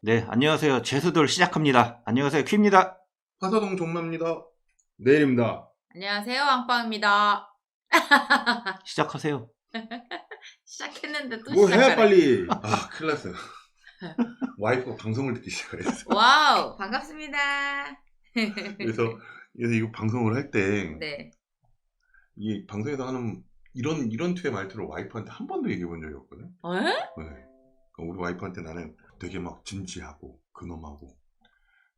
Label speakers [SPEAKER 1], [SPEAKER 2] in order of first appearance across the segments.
[SPEAKER 1] 네, 안녕하세요. 죄수들 시작합니다. 안녕하세요. 퀴입니다.
[SPEAKER 2] 화사동 종로입니다. 내일입니다.
[SPEAKER 3] 안녕하세요, 왕빵입니다.
[SPEAKER 1] 시작하세요.
[SPEAKER 3] 시작했는데 또
[SPEAKER 2] 뭐
[SPEAKER 3] 시작하네.
[SPEAKER 2] 해야 빨리. 큰일 났어요. 와이프가 방송을 듣기 시작했어요.
[SPEAKER 3] 와우, 반갑습니다.
[SPEAKER 2] 그래서 이거 방송을 할 때,
[SPEAKER 3] 네.
[SPEAKER 2] 이 방송에서 하는 이런 투의 말투를 와이프한테 한 번도 얘기해 본 적이 없거든.
[SPEAKER 3] 에?
[SPEAKER 2] 네. 그러니까 우리 와이프한테 나는 되게 막 진지하고 근엄하고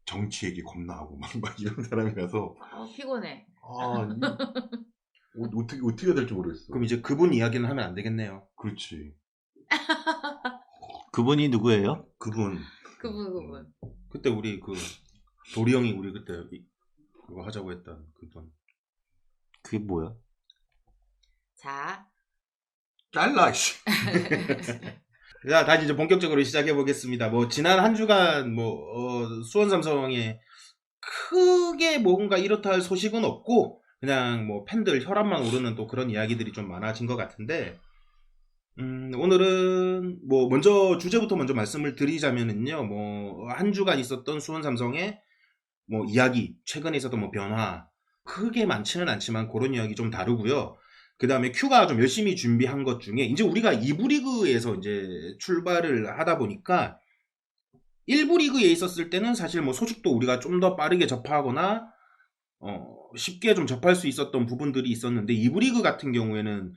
[SPEAKER 2] 정치 얘기 겁나 하고 막 이런 사람이라서
[SPEAKER 3] 피곤해.
[SPEAKER 2] 어떻게 해야 될지 모르겠어.
[SPEAKER 4] 그럼 이제 그분 이야기는 하면 안 되겠네요.
[SPEAKER 2] 그렇지.
[SPEAKER 1] 그분이 누구예요?
[SPEAKER 2] 그분.
[SPEAKER 3] 그분.
[SPEAKER 4] 그때 우리 도리 형이 우리 그때 그거 하자고 했던 그분.
[SPEAKER 1] 그게 뭐야?
[SPEAKER 3] 자,
[SPEAKER 2] 잘라 씨.
[SPEAKER 4] 자, 다시 이제 본격적으로 시작해 보겠습니다. 뭐 지난 한 주간 수원 삼성에 크게 뭔가 이렇다 할 소식은 없고 그냥 뭐 팬들 혈압만 오르는 또 그런 이야기들이 좀 많아진 것 같은데 오늘은 뭐 먼저 주제부터 먼저 말씀을 드리자면은요. 뭐 한 주간 있었던 수원 삼성의 뭐 이야기, 최근에 있었던 뭐 변화 크게 많지는 않지만 그런 이야기 좀 다루고요. 그 다음에 큐가 좀 열심히 준비한 것 중에 이제 우리가 2부 리그에서 이제 출발을 하다 보니까 1부 리그에 있었을 때는 사실 뭐 소식도 우리가 좀 더 빠르게 접하거나 쉽게 좀 접할 수 있었던 부분들이 있었는데 2부 리그 같은 경우에는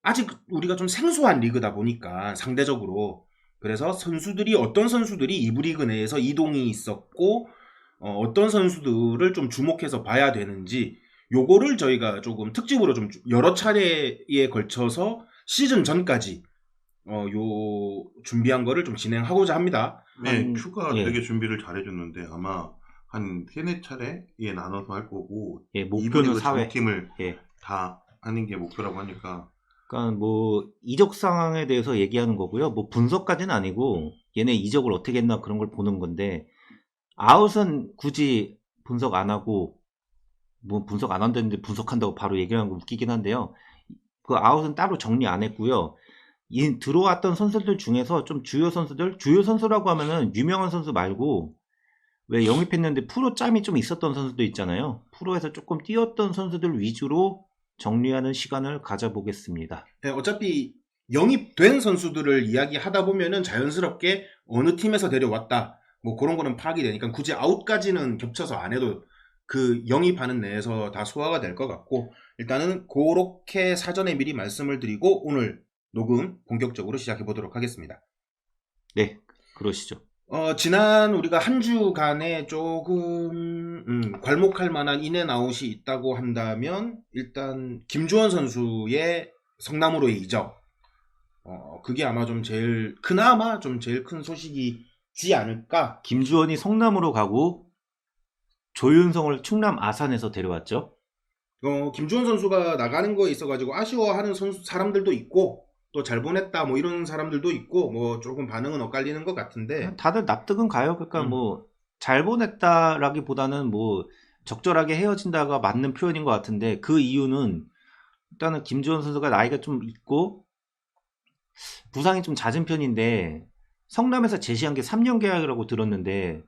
[SPEAKER 4] 아직 우리가 좀 생소한 리그다 보니까 상대적으로 그래서 어떤 선수들이 2부 리그 내에서 이동이 있었고 어떤 선수들을 좀 주목해서 봐야 되는지 요거를 저희가 조금 특집으로 좀 여러 차례에 걸쳐서 시즌 전까지 요 준비한 거를 좀 진행하고자 합니다.
[SPEAKER 2] 네, 큐가
[SPEAKER 1] 예.
[SPEAKER 2] 되게 준비를 잘해줬는데 아마 한 3-4차례에 나눠서 할 거고
[SPEAKER 1] 예, 목표는 4회.
[SPEAKER 2] 팀을
[SPEAKER 1] 예.
[SPEAKER 2] 다 하는 게 목표라고 하니까
[SPEAKER 1] 그러니까 뭐 이적 상황에 대해서 얘기하는 거고요. 뭐 분석까지는 아니고 얘네 이적을 어떻게 했나 그런 걸 보는 건데 아웃은 굳이 분석 안 하고 뭐 분석 안 한다는데 분석한다고 바로 얘기하는 거 웃기긴 한데요. 그 아웃은 따로 정리 안 했고요. 들어왔던 선수들 중에서 좀 주요 선수라고 하면은 유명한 선수 말고 왜 영입했는데 프로 짬이 좀 있었던 선수도 있잖아요. 프로에서 조금 뛰었던 선수들 위주로 정리하는 시간을 가져보겠습니다.
[SPEAKER 4] 네, 어차피 영입된 선수들을 이야기하다 보면은 자연스럽게 어느 팀에서 데려왔다 뭐 그런 거는 파악이 되니까 굳이 아웃까지는 겹쳐서 안 해도 그 영입하는 내에서 다 소화가 될 것 같고 일단은 그렇게 사전에 미리 말씀을 드리고 오늘 녹음 본격적으로 시작해 보도록 하겠습니다.
[SPEAKER 1] 네, 그러시죠.
[SPEAKER 4] 지난 우리가 한 주간에 조금 괄목할 만한 인앤아웃이 있다고 한다면 일단 김주원 선수의 성남으로의 이적 그게 아마 그나마 좀 제일 큰 소식이지 않을까.
[SPEAKER 1] 김주원이 성남으로 가고 조윤성을 충남 아산에서 데려왔죠.
[SPEAKER 4] 김주원 선수가 나가는 거에 있어가지고 아쉬워하는 사람들도 있고 또 잘 보냈다 뭐 이런 사람들도 있고 뭐 조금 반응은 엇갈리는 것 같은데
[SPEAKER 1] 다들 납득은 가요. 그러니까 뭐 잘 보냈다라기보다는 뭐 적절하게 헤어진다가 맞는 표현인 것 같은데 그 이유는 일단은 김주원 선수가 나이가 좀 있고 부상이 좀 잦은 편인데 성남에서 제시한 게 3년 계약이라고 들었는데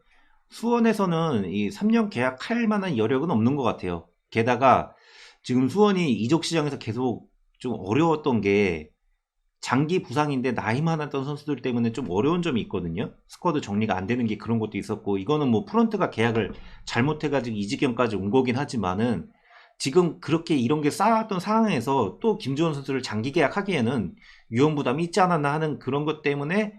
[SPEAKER 1] 수원에서는 이 3년 계약할 만한 여력은 없는 것 같아요. 게다가 지금 수원이 이적 시장에서 계속 좀 어려웠던 게 장기 부상인데 나이 많았던 선수들 때문에 좀 어려운 점이 있거든요. 스쿼드 정리가 안 되는 게 그런 것도 있었고 이거는 뭐 프런트가 계약을 잘못해가지고 이 지경까지 온 거긴 하지만은 지금 그렇게 이런 게 쌓았던 상황에서 또 김주원 선수를 장기 계약하기에는 위험 부담이 있지 않았나 하는 그런 것 때문에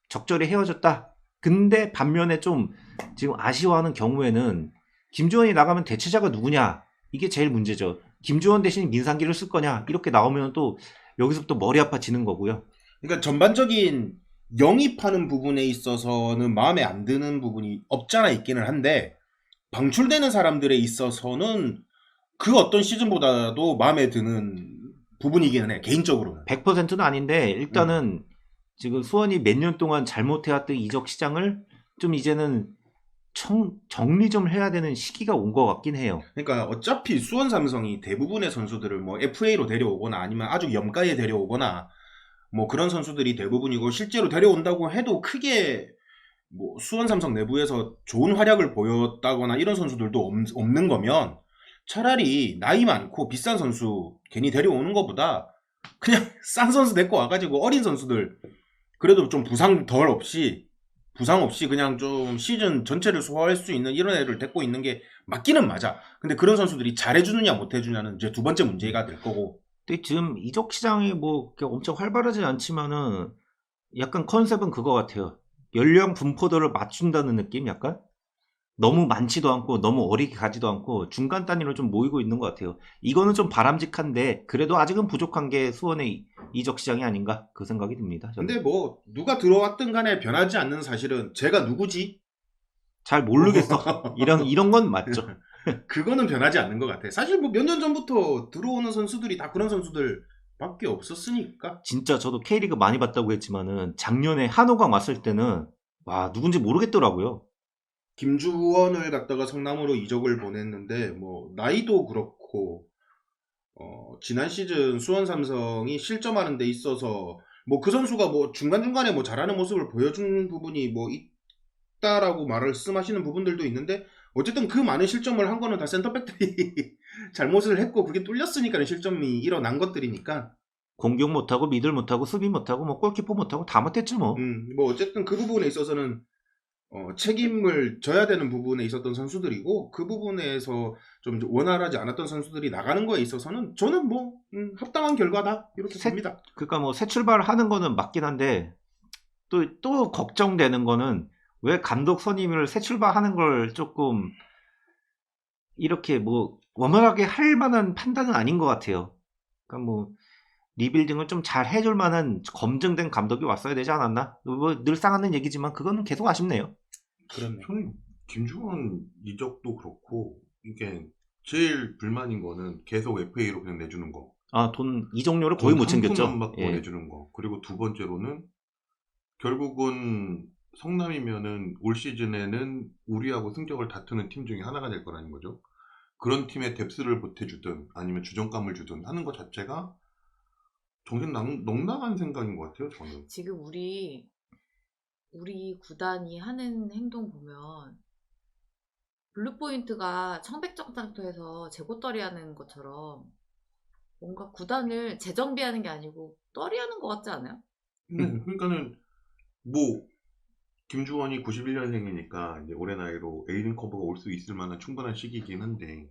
[SPEAKER 1] 적절히 헤어졌다. 근데 반면에 좀 지금 아쉬워하는 경우에는 김주원이 나가면 대체자가 누구냐 이게 제일 문제죠. 김주원 대신 민상기를 쓸 거냐 이렇게 나오면 또 여기서부터 머리 아파지는 거고요.
[SPEAKER 4] 그러니까 전반적인 영입하는 부분에 있어서는 마음에 안 드는 부분이 없잖아 있기는 한데 방출되는 사람들에 있어서는 그 어떤 시즌보다도 마음에 드는 부분이기는 해 개인적으로는.
[SPEAKER 1] 100%는 아닌데 일단은 지금 수원이 몇 년 동안 잘못해왔던 이적 시장을 좀 이제는 정리 좀 해야 되는 시기가 온 것 같긴 해요.
[SPEAKER 4] 그러니까 어차피 수원 삼성이 대부분의 선수들을 뭐 FA로 데려오거나 아니면 아주 염가에 데려오거나 뭐 그런 선수들이 대부분이고 실제로 데려온다고 해도 크게 뭐 수원 삼성 내부에서 좋은 활약을 보였다거나 이런 선수들도 없는 거면 차라리 나이 많고 비싼 선수 괜히 데려오는 것보다 그냥 싼 선수 데리고 와가지고 어린 선수들 그래도 좀 부상 없이 그냥 좀 시즌 전체를 소화할 수 있는 이런 애를 데리고 있는 게 맞기는 맞아. 근데 그런 선수들이 잘해주느냐 못해주냐는 이제 두 번째 문제가 될 거고.
[SPEAKER 1] 근데 지금 이적 시장이 뭐 그렇게 엄청 활발하지 않지만은 약간 컨셉은 그거 같아요. 연령 분포도를 맞춘다는 느낌 약간? 너무 많지도 않고 너무 어리게 가지도 않고 중간 단위로 좀 모이고 있는 것 같아요. 이거는 좀 바람직한데 그래도 아직은 부족한 게 수원의 이적 시장이 아닌가 그 생각이 듭니다. 저는.
[SPEAKER 4] 근데 뭐 누가 들어왔든 간에 변하지 않는 사실은 제가 누구지?
[SPEAKER 1] 잘 모르겠어. 이런 건 맞죠.
[SPEAKER 4] 그거는 변하지 않는 것 같아. 사실 뭐 몇 년 전부터 들어오는 선수들이 다 그런 선수들 밖에 없었으니까.
[SPEAKER 1] 진짜 저도 K리그 많이 봤다고 했지만은 작년에 한호강 왔을 때는 와 누군지 모르겠더라고요.
[SPEAKER 4] 김주원을 갖다가 성남으로 이적을 보냈는데 뭐 나이도 그렇고 지난 시즌 수원 삼성이 실점하는 데 있어서 뭐 그 선수가 뭐 중간중간에 뭐 잘하는 모습을 보여준 부분이 뭐 있다라고 말씀하시는 부분들도 있는데 어쨌든 그 많은 실점을 한 거는 다 센터백들이 잘못을 했고 그게 뚫렸으니까 실점이 일어난 것들이니까
[SPEAKER 1] 공격 못하고 미들 못하고 수비 못하고 뭐 골키퍼 못하고 다 못했지 뭐.
[SPEAKER 4] 뭐 어쨌든 그 부분에 있어서는 책임을 져야 되는 부분에 있었던 선수들이고 그 부분에서 좀 원활하지 않았던 선수들이 나가는 거에 있어서는 저는 뭐 합당한 결과다 이렇게 봅니다.
[SPEAKER 1] 그러니까 뭐 새 출발하는 거는 맞긴 한데 또 걱정되는 거는 왜 감독 선임을 새 출발하는 걸 조금 이렇게 뭐 원활하게 할 만한 판단은 아닌 것 같아요. 그러니까 뭐 리빌딩을 좀 잘 해줄 만한 검증된 감독이 왔어야 되지 않았나? 뭐 늘상 하는 얘기지만 그거는 계속 아쉽네요.
[SPEAKER 4] 그렇네.
[SPEAKER 2] 저는 김주원 이적도 그렇고 이게 제일 불만인 거는 계속 FA로 그냥 내주는 거.
[SPEAKER 1] 아, 돈 이적료를 거의 못 챙겼죠.
[SPEAKER 2] 상품만 받고
[SPEAKER 1] 예.
[SPEAKER 2] 내주는 거. 그리고 두 번째로는 결국은 성남이면은 올 시즌에는 우리하고 승격을 다투는 팀 중에 하나가 될 거라는 거죠. 그런 팀에 뎁스를 보태주든 아니면 주전감을 주든 하는 것 자체가 정신 넉넉한 생각인 것 같아요. 저는.
[SPEAKER 3] 지금 우리 구단이 하는 행동 보면 블루포인트가 청백정상토에서 재고떨이 하는 것처럼 뭔가 구단을 재정비하는 게 아니고 떨이하는 것 같지 않아요?
[SPEAKER 2] 그러니까는 뭐 김주원이 91년생이니까 이제 올해 나이로 에이든 커버가 올 수 있을 만한 충분한 시기이긴 한데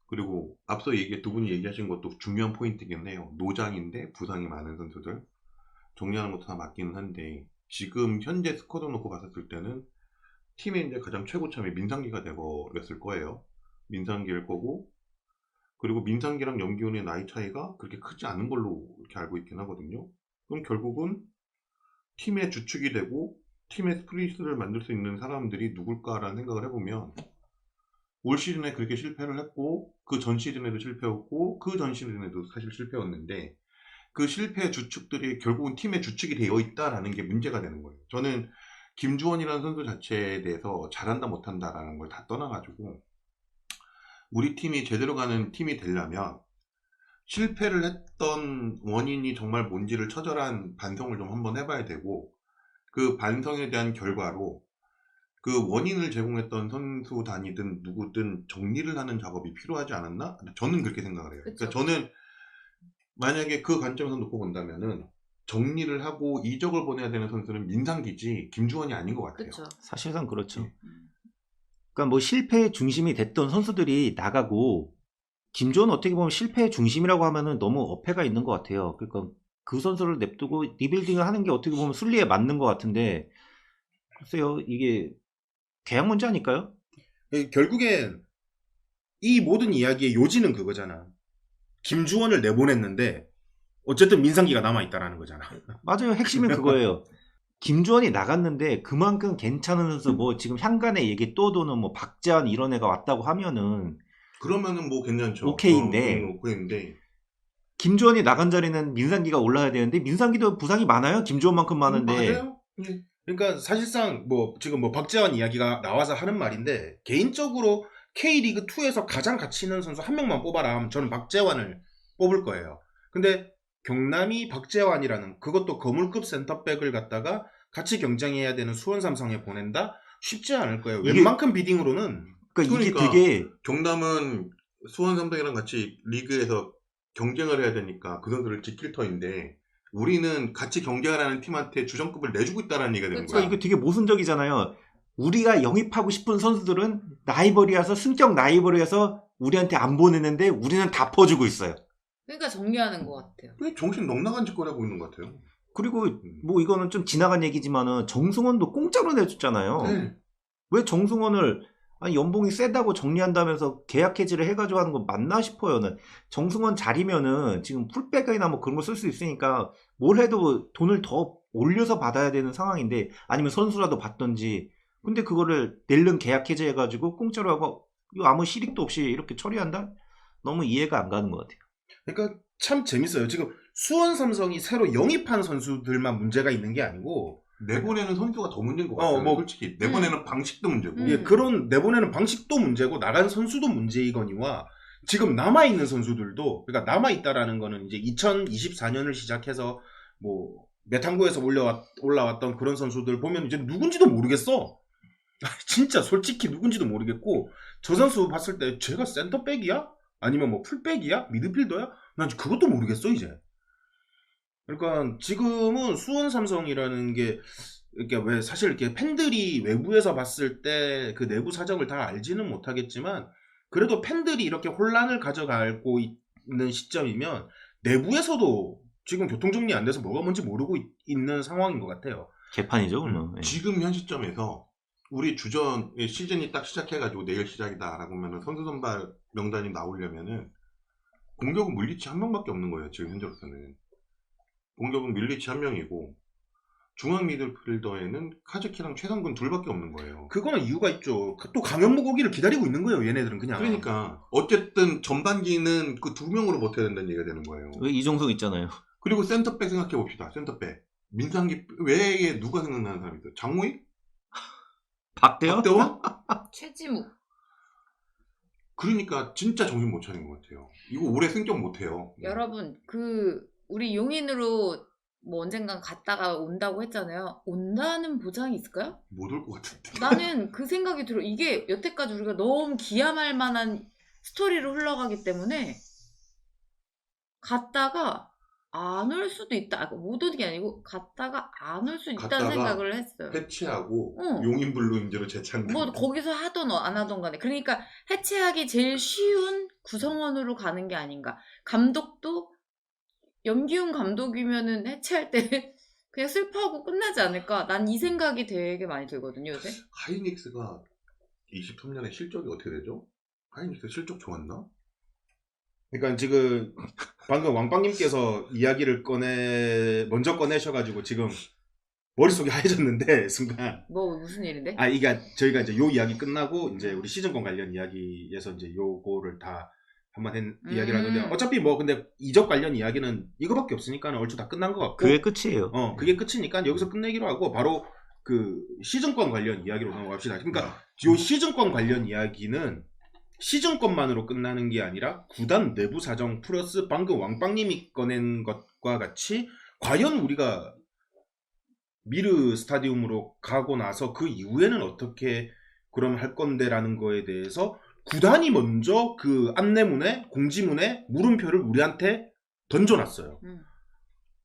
[SPEAKER 2] 그리고 앞서 두 분이 얘기하신 것도 중요한 포인트긴 해요. 노장인데 부상이 많은 선수들 정리하는 것도 다 맞기는 한데 지금 현재 스쿼드 놓고 봤었을 때는 팀의 이제 가장 최고참이 민상기가 되어버렸을 거예요. 민상기일 거고 그리고 민상기랑 염기훈의 나이 차이가 그렇게 크지 않은 걸로 이렇게 알고 있긴 하거든요. 그럼 결국은 팀의 주축이 되고 팀의 스프릿을 만들 수 있는 사람들이 누굴까라는 생각을 해보면 올 시즌에 그렇게 실패를 했고 그 전 시즌에도 실패했고 그 전 시즌에도 사실 실패였는데 그 실패 주축들이 결국은 팀의 주축이 되어 있다라는 게 문제가 되는 거예요. 저는 김주원이라는 선수 자체에 대해서 잘한다 못한다라는 걸 다 떠나가지고 우리 팀이 제대로 가는 팀이 되려면 실패를 했던 원인이 정말 뭔지를 처절한 반성을 좀 한번 해봐야 되고 그 반성에 대한 결과로 그 원인을 제공했던 선수단이든 누구든 정리를 하는 작업이 필요하지 않았나? 저는 그렇게 생각을 해요. 그러니까 저는 만약에 그 관점에서 놓고 본다면은 정리를 하고 이적을 보내야 되는 선수는 민상기지 김주원이 아닌 것 같아요.
[SPEAKER 3] 그렇죠.
[SPEAKER 1] 사실상 그렇죠.
[SPEAKER 2] 네.
[SPEAKER 1] 그러니까 뭐 실패의 중심이 됐던 선수들이 나가고 김주원 어떻게 보면 실패의 중심이라고 하면은 너무 어폐가 있는 것 같아요. 그러니까 그 선수를 냅두고 리빌딩을 하는 게 어떻게 보면 순리에 맞는 것 같은데 글쎄요 이게 계약 문제 아닐까요?
[SPEAKER 4] 결국엔 이 모든 이야기의 요지는 그거잖아. 김주원을 내보냈는데 어쨌든 민상기가 남아있다라는 거잖아.
[SPEAKER 1] 맞아요. 핵심은 그거예요. 김주원이 나갔는데 그만큼 괜찮은 선수 뭐 지금 향간의 얘기 또 도는 뭐 박재환 이런 애가 왔다고 하면은
[SPEAKER 2] 그러면은 뭐 괜찮죠.
[SPEAKER 1] 오케이인데 김주원이 나간 자리는 민상기가 올라야 되는데 민상기도 부상이 많아요. 김주원만큼 많은데.
[SPEAKER 2] 맞아요.
[SPEAKER 4] 그러니까 사실상 뭐 지금 뭐 박재환 이야기가 나와서 하는 말인데 개인적으로 K리그 2에서 가장 가치 있는 선수 한 명만 뽑아라 하면 저는 박재환을 뽑을 거예요. 근데 경남이 박재환이라는 그것도 거물급 센터백을 갖다가 같이 경쟁해야 되는 수원 삼성에 보낸다? 쉽지 않을 거예요.
[SPEAKER 1] 이게-
[SPEAKER 4] 웬만큼 비딩으로는.
[SPEAKER 1] 그러니까 이게
[SPEAKER 2] 그러니까.
[SPEAKER 1] 되게
[SPEAKER 2] 경남은 수원 삼성이랑 같이 리그에서 경쟁을 해야 되니까 그 선수를 지킬 터인데 우리는 같이 경쟁하라는 팀한테 주전급을 내주고 있다는 얘기가 되는
[SPEAKER 3] 그쵸.
[SPEAKER 2] 거야.
[SPEAKER 1] 그러니까 이게 되게 모순적이잖아요. 우리가 영입하고 싶은 선수들은 라이벌이라서 승격 라이벌이라서 우리한테 안 보내는데 우리는 다 퍼주고 있어요.
[SPEAKER 3] 그러니까 정리하는 것 같아요.
[SPEAKER 2] 왜 정신 넉나간 짓거리 하고 있는 것 같아요.
[SPEAKER 1] 그리고 뭐 이거는 좀 지나간 얘기지만은 정승원도 공짜로 내줬잖아요.
[SPEAKER 2] 네.
[SPEAKER 1] 왜 정승원을 아니 연봉이 세다고 정리한다면서 계약 해지를 해가지고 하는 건 맞나 싶어요는. 정승원 자리면은 지금 풀백이나 뭐 그런 거 쓸 수 있으니까 뭘 해도 돈을 더 올려서 받아야 되는 상황인데 아니면 선수라도 받던지. 근데 그거를 낼름 계약 해지해가지고 공짜로 하고 이거 아무 실익도 없이 이렇게 처리한다? 너무 이해가 안 가는 것 같아요.
[SPEAKER 4] 그러니까 참 재밌어요. 지금 수원 삼성이 새로 영입한 선수들만 문제가 있는 게 아니고
[SPEAKER 2] 내보내는 선수가 더 문제인 것 같아요.
[SPEAKER 4] 뭐-
[SPEAKER 2] 솔직히 내보내는 방식도 문제고.
[SPEAKER 3] 음.
[SPEAKER 4] 예, 그런 내보내는 방식도 문제고 나간 선수도 문제이거니와 지금 남아있는 선수들도 그러니까 남아있다라는 거는 이제 2024년을 시작해서 뭐 메탄고에서 올라왔던 그런 선수들 보면 이제 누군지도 모르겠어. 진짜 솔직히 누군지도 모르겠고 저 선수 봤을 때 쟤가 센터백이야? 아니면 뭐 풀백이야? 미드필더야? 난 그것도 모르겠어 이제. 그러니까 지금은 수원 삼성이라는 게 이렇게 왜 사실 이렇게 팬들이 외부에서 봤을 때 그 내부 사정을 다 알지는 못하겠지만 그래도 팬들이 이렇게 혼란을 가져가고 있는 시점이면 내부에서도 지금 교통정리 안 돼서 뭐가 뭔지 모르고 있는 상황인 것 같아요.
[SPEAKER 1] 개판이죠, 그러면. 예.
[SPEAKER 2] 지금 현 시점에서 우리 주전 시즌이 딱 시작해가지고 내일 시작이다라고 하면 선수 선발 명단이 나오려면은 공격은 밀리치 한 명밖에 없는 거예요. 지금 현재로서는 공격은 밀리치 한 명이고 중앙 미드필더에는 카즈키랑 최성근 둘밖에 없는 거예요.
[SPEAKER 4] 그거는 이유가 있죠. 또 강현무 고기를 기다리고 있는 거예요. 얘네들은 그냥.
[SPEAKER 2] 그러니까 어쨌든 전반기는 그 두 명으로 버텨야 된다는 얘기가 되는 거예요.
[SPEAKER 1] 왜 이종석 있잖아요.
[SPEAKER 2] 그리고 센터백 생각해 봅시다. 센터백 민상기 외에 누가 생각나는 사람이 있어요? 장무익?
[SPEAKER 1] 박대현?
[SPEAKER 2] 박대원?
[SPEAKER 3] 최지무.
[SPEAKER 2] 그러니까 진짜 정신 못 차린 것 같아요. 이거 올해 승격 못 해요.
[SPEAKER 3] 여러분 우리 용인으로 뭐 언젠간 갔다가 온다고 했잖아요. 온다는 보장이 있을까요?
[SPEAKER 2] 못 올 것 같은데.
[SPEAKER 3] 나는 그 생각이 들어. 이게 여태까지 우리가 너무 기함할 만한 스토리로 흘러가기 때문에 갔다가 안 올 수도 있다. 못 오는 게 아니고 갔다가 안 올 수 있다는
[SPEAKER 2] 갔다가
[SPEAKER 3] 생각을 했어요.
[SPEAKER 2] 해체하고
[SPEAKER 3] 응.
[SPEAKER 2] 용인블루 인재로 재창단.
[SPEAKER 3] 뭐 거기서 하던 안 하던 간에 그러니까 해체하기 제일 쉬운 구성원으로 가는 게 아닌가. 감독도 염기훈 감독이면은 해체할 때 그냥 슬퍼하고 끝나지 않을까. 난 이 생각이 되게 많이 들거든요 요새.
[SPEAKER 2] 하이닉스가 23년에 실적이 어떻게 되죠? 하이닉스 실적 좋았나?
[SPEAKER 4] 그러니까 지금 방금 왕빵님께서 이야기를 먼저 꺼내셔가지고 지금 머릿속이 하얘졌는데 순간.
[SPEAKER 3] 뭐 무슨 일인데?
[SPEAKER 4] 이게 저희가 이제 요 이야기 끝나고 이제 우리 시즌권 관련 이야기에서 이제 요거를 다 한번 이야기를 하는데 어차피 뭐 근데 이적 관련 이야기는 이거밖에 없으니까 얼추 다 끝난 것 같고
[SPEAKER 1] 그게 끝이에요.
[SPEAKER 4] 그게 끝이니까 여기서 끝내기로 하고 바로 그 시즌권 관련 이야기로 넘어갑시다. 그러니까 요 시즌권 관련 이야기는 시즌권만으로 끝나는 게 아니라 구단 내부 사정 플러스 방금 왕빵님이 꺼낸 것과 같이 과연 우리가 미르 스타디움으로 가고 나서 그 이후에는 어떻게 그럼 할 건데라는 거에 대해서 구단이 먼저 그 안내문에 공지문에 물음표를 우리한테 던져놨어요.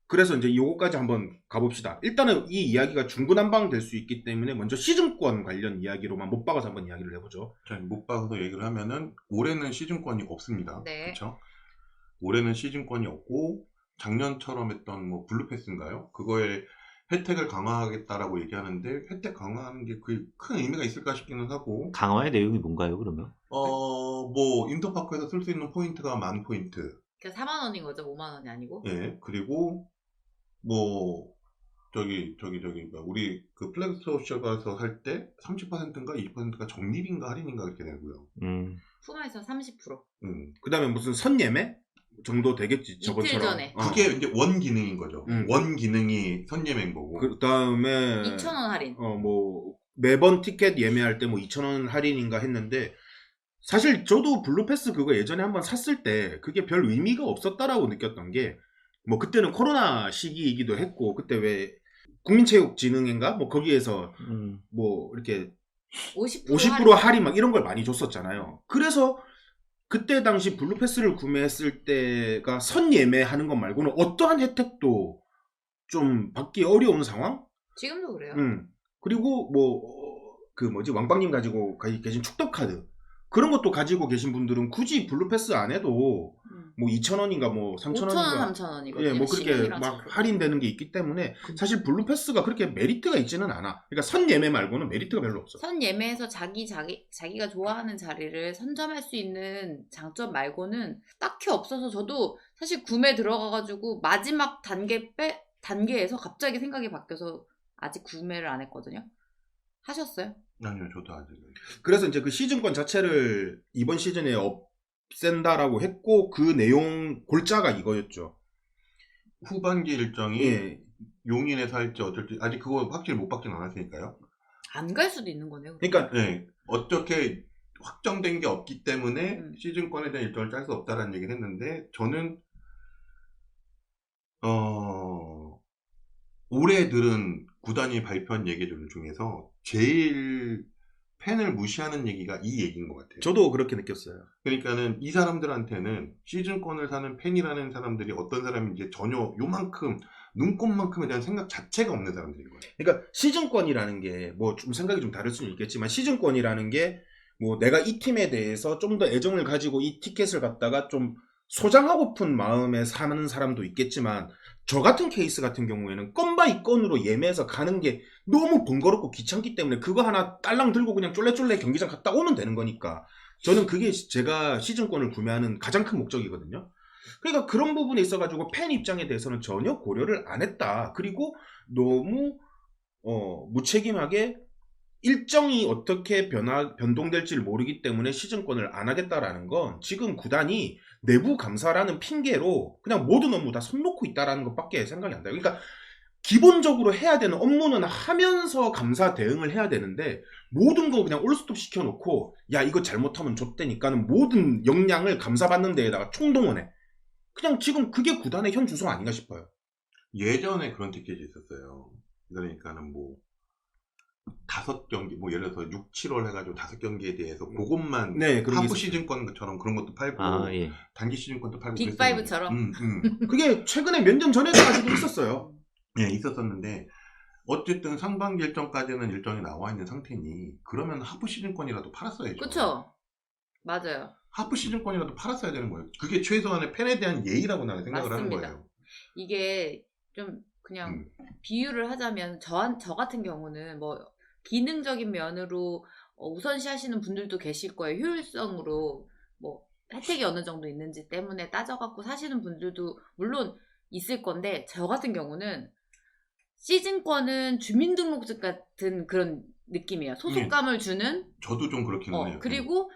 [SPEAKER 4] 그래서 이제 요거까지 한번 가봅시다. 일단은 이 이야기가 중구난방 될 수 있기 때문에 먼저 시즌권 관련 이야기로만 못 박아서 한번 이야기를 해보죠.
[SPEAKER 2] 자, 못 박아서 얘기를 하면은 올해는 시즌권이 없습니다.
[SPEAKER 3] 네.
[SPEAKER 2] 그렇죠? 올해는 시즌권이 없고 작년처럼 했던 뭐 블루패스인가요? 그거에 혜택을 강화하겠다라고 얘기하는데 혜택 강화하는 게 그 큰 의미가 있을까 싶기는 하고
[SPEAKER 1] 강화의 내용이 뭔가요, 그러면?
[SPEAKER 2] 뭐 인터파크에서 쓸 수 있는 포인트가 10,000포인트.
[SPEAKER 3] 그러니까 4만 원인 거죠. 5만 원이 아니고.
[SPEAKER 2] 예. 그리고 뭐 저기 우리 그 플렉스 소셜에서 살 때 30%인가 20%가 적립인가 할인인가 그렇게 되고요.
[SPEAKER 3] 푸마에서 30%.
[SPEAKER 4] 그 다음에 무슨 선예매 정도 되겠지
[SPEAKER 3] 이틀
[SPEAKER 4] 저번처럼.
[SPEAKER 3] 전에.
[SPEAKER 2] 그게 이제 원 기능인 거죠.
[SPEAKER 4] 음.
[SPEAKER 2] 원 기능이 선예매인 거고.
[SPEAKER 4] 그 다음에
[SPEAKER 3] 2,000원 할인.
[SPEAKER 4] 뭐 매번 티켓 예매할 때 뭐 2,000원 할인인가 했는데 사실 저도 블루패스 그거 예전에 한번 샀을 때 그게 별 의미가 없었다라고 느꼈던 게 뭐 그때는 코로나 시기이기도 했고 그때 왜 국민체육진흥회인가 뭐 거기에서 뭐 이렇게 50% 할인 막 이런 걸 많이 줬었잖아요. 그래서 그때 당시 블루패스를 구매했을 때가 선 예매하는 것 말고는 어떠한 혜택도 좀 받기 어려운 상황?
[SPEAKER 3] 지금도 그래요.
[SPEAKER 4] 그리고 왕빵님 가지고 계신 축덕카드 그런 것도 가지고 계신 분들은 굳이 블루패스 안 해도 뭐 2,000원인가 뭐 3,000원인가
[SPEAKER 3] 3,000원이거든요.
[SPEAKER 4] 예, 뭐 그렇게 막 할인되는 게 있기 때문에 사실 블루패스가 그렇게 메리트가 있지는 않아. 그러니까 선 예매 말고는 메리트가 별로 없어.
[SPEAKER 3] 선 예매에서 자기가 좋아하는 자리를 선점할 수 있는 장점 말고는 딱히 없어서 저도 사실 구매 들어가가지고 마지막 단계에서 갑자기 생각이 바뀌어서 아직 구매를 안 했거든요. 하셨어요?
[SPEAKER 2] 아니요, 저도 아직.
[SPEAKER 4] 그래서 이제 그 시즌권 자체를 이번 시즌에 없앤다라고 했고 그 내용 골자가 이거였죠.
[SPEAKER 2] 후반기 일정이
[SPEAKER 4] 예.
[SPEAKER 2] 용인에서 할지 어쩔지 아직 그거 확실히 못 받진 않았으니까요.
[SPEAKER 3] 안 갈 수도 있는 거네요.
[SPEAKER 4] 그러니까
[SPEAKER 2] 네, 어떻게 확정된 게 없기 때문에 시즌권에 대한 일정을 짤 수 없다라는 얘기를 했는데 저는 올해 들은 구단이 발표한 얘기들 중에서 제일 팬을 무시하는 얘기가 이 얘기인 것 같아요.
[SPEAKER 4] 저도 그렇게 느꼈어요.
[SPEAKER 2] 그러니까는 이 사람들한테는 시즌권을 사는 팬이라는 사람들이 어떤 사람인지 전혀 요만큼 눈꼽만큼에 대한 생각 자체가 없는 사람들인 거예요.
[SPEAKER 4] 그러니까 시즌권이라는 게 뭐 좀 생각이 좀 다를 수는 있겠지만 시즌권이라는 게 뭐 내가 이 팀에 대해서 좀 더 애정을 가지고 이 티켓을 갖다가 좀 소장하고픈 마음에 사는 사람도 있겠지만 저 같은 케이스 같은 경우에는 건 바이 건으로 예매해서 가는 게 너무 번거롭고 귀찮기 때문에 그거 하나 딸랑 들고 그냥 쫄래쫄래 경기장 갔다 오면 되는 거니까 저는 그게 제가 시즌권을 구매하는 가장 큰 목적이거든요. 그러니까 그런 부분에 있어가지고 팬 입장에 대해서는 전혀 고려를 안 했다. 그리고 너무 무책임하게 일정이 어떻게 변동될지를 모르기 때문에 시즌권을 안 하겠다라는 건 지금 구단이 내부 감사라는 핑계로 그냥 모든 업무 다 손 놓고 있다라는 것밖에 생각이 안 나요. 그러니까 기본적으로 해야 되는 업무는 하면서 감사 대응을 해야 되는데 모든 거 그냥 올스톱 시켜놓고 야 이거 잘못하면 좆대니까는 모든 역량을 감사받는 데에다가 총동원해. 그냥 지금 그게 구단의 현 주소 아닌가 싶어요.
[SPEAKER 2] 예전에 그런 티켓이 있었어요. 그러니까는 뭐 5경기, 뭐 예를 들어서 6, 7월 해가지고 5경기에 대해서 그것만
[SPEAKER 4] 네,
[SPEAKER 2] 하프 시즌권처럼 그런 것도 팔고
[SPEAKER 1] 예.
[SPEAKER 2] 단기 시즌권도 팔고
[SPEAKER 3] 빅5처럼
[SPEAKER 4] 그게 최근에 몇 년 전에까지도 있었어요.
[SPEAKER 2] 네, 있었었는데 어쨌든 상반기 일정까지는 일정이 나와 있는 상태니 그러면 하프 시즌권이라도 팔았어야죠.
[SPEAKER 3] 그렇죠. 맞아요.
[SPEAKER 2] 하프 시즌권이라도 팔았어야 되는 거예요. 그게 최소한의 팬에 대한 예의라고 나는 생각을
[SPEAKER 3] 맞습니다.
[SPEAKER 2] 하는 거예요.
[SPEAKER 3] 이게 좀 그냥 비유를 하자면 저 같은 경우는 뭐 기능적인 면으로 우선시 하시는 분들도 계실 거예요. 효율성으로 뭐 혜택이 어느 정도 있는지 때문에 따져갖고 사시는 분들도 물론 있을 건데 저 같은 경우는 시즌권은 주민등록증 같은 그런 느낌이에요. 소속감을 주는.
[SPEAKER 2] 저도 좀 그렇긴 해요.
[SPEAKER 3] 그리고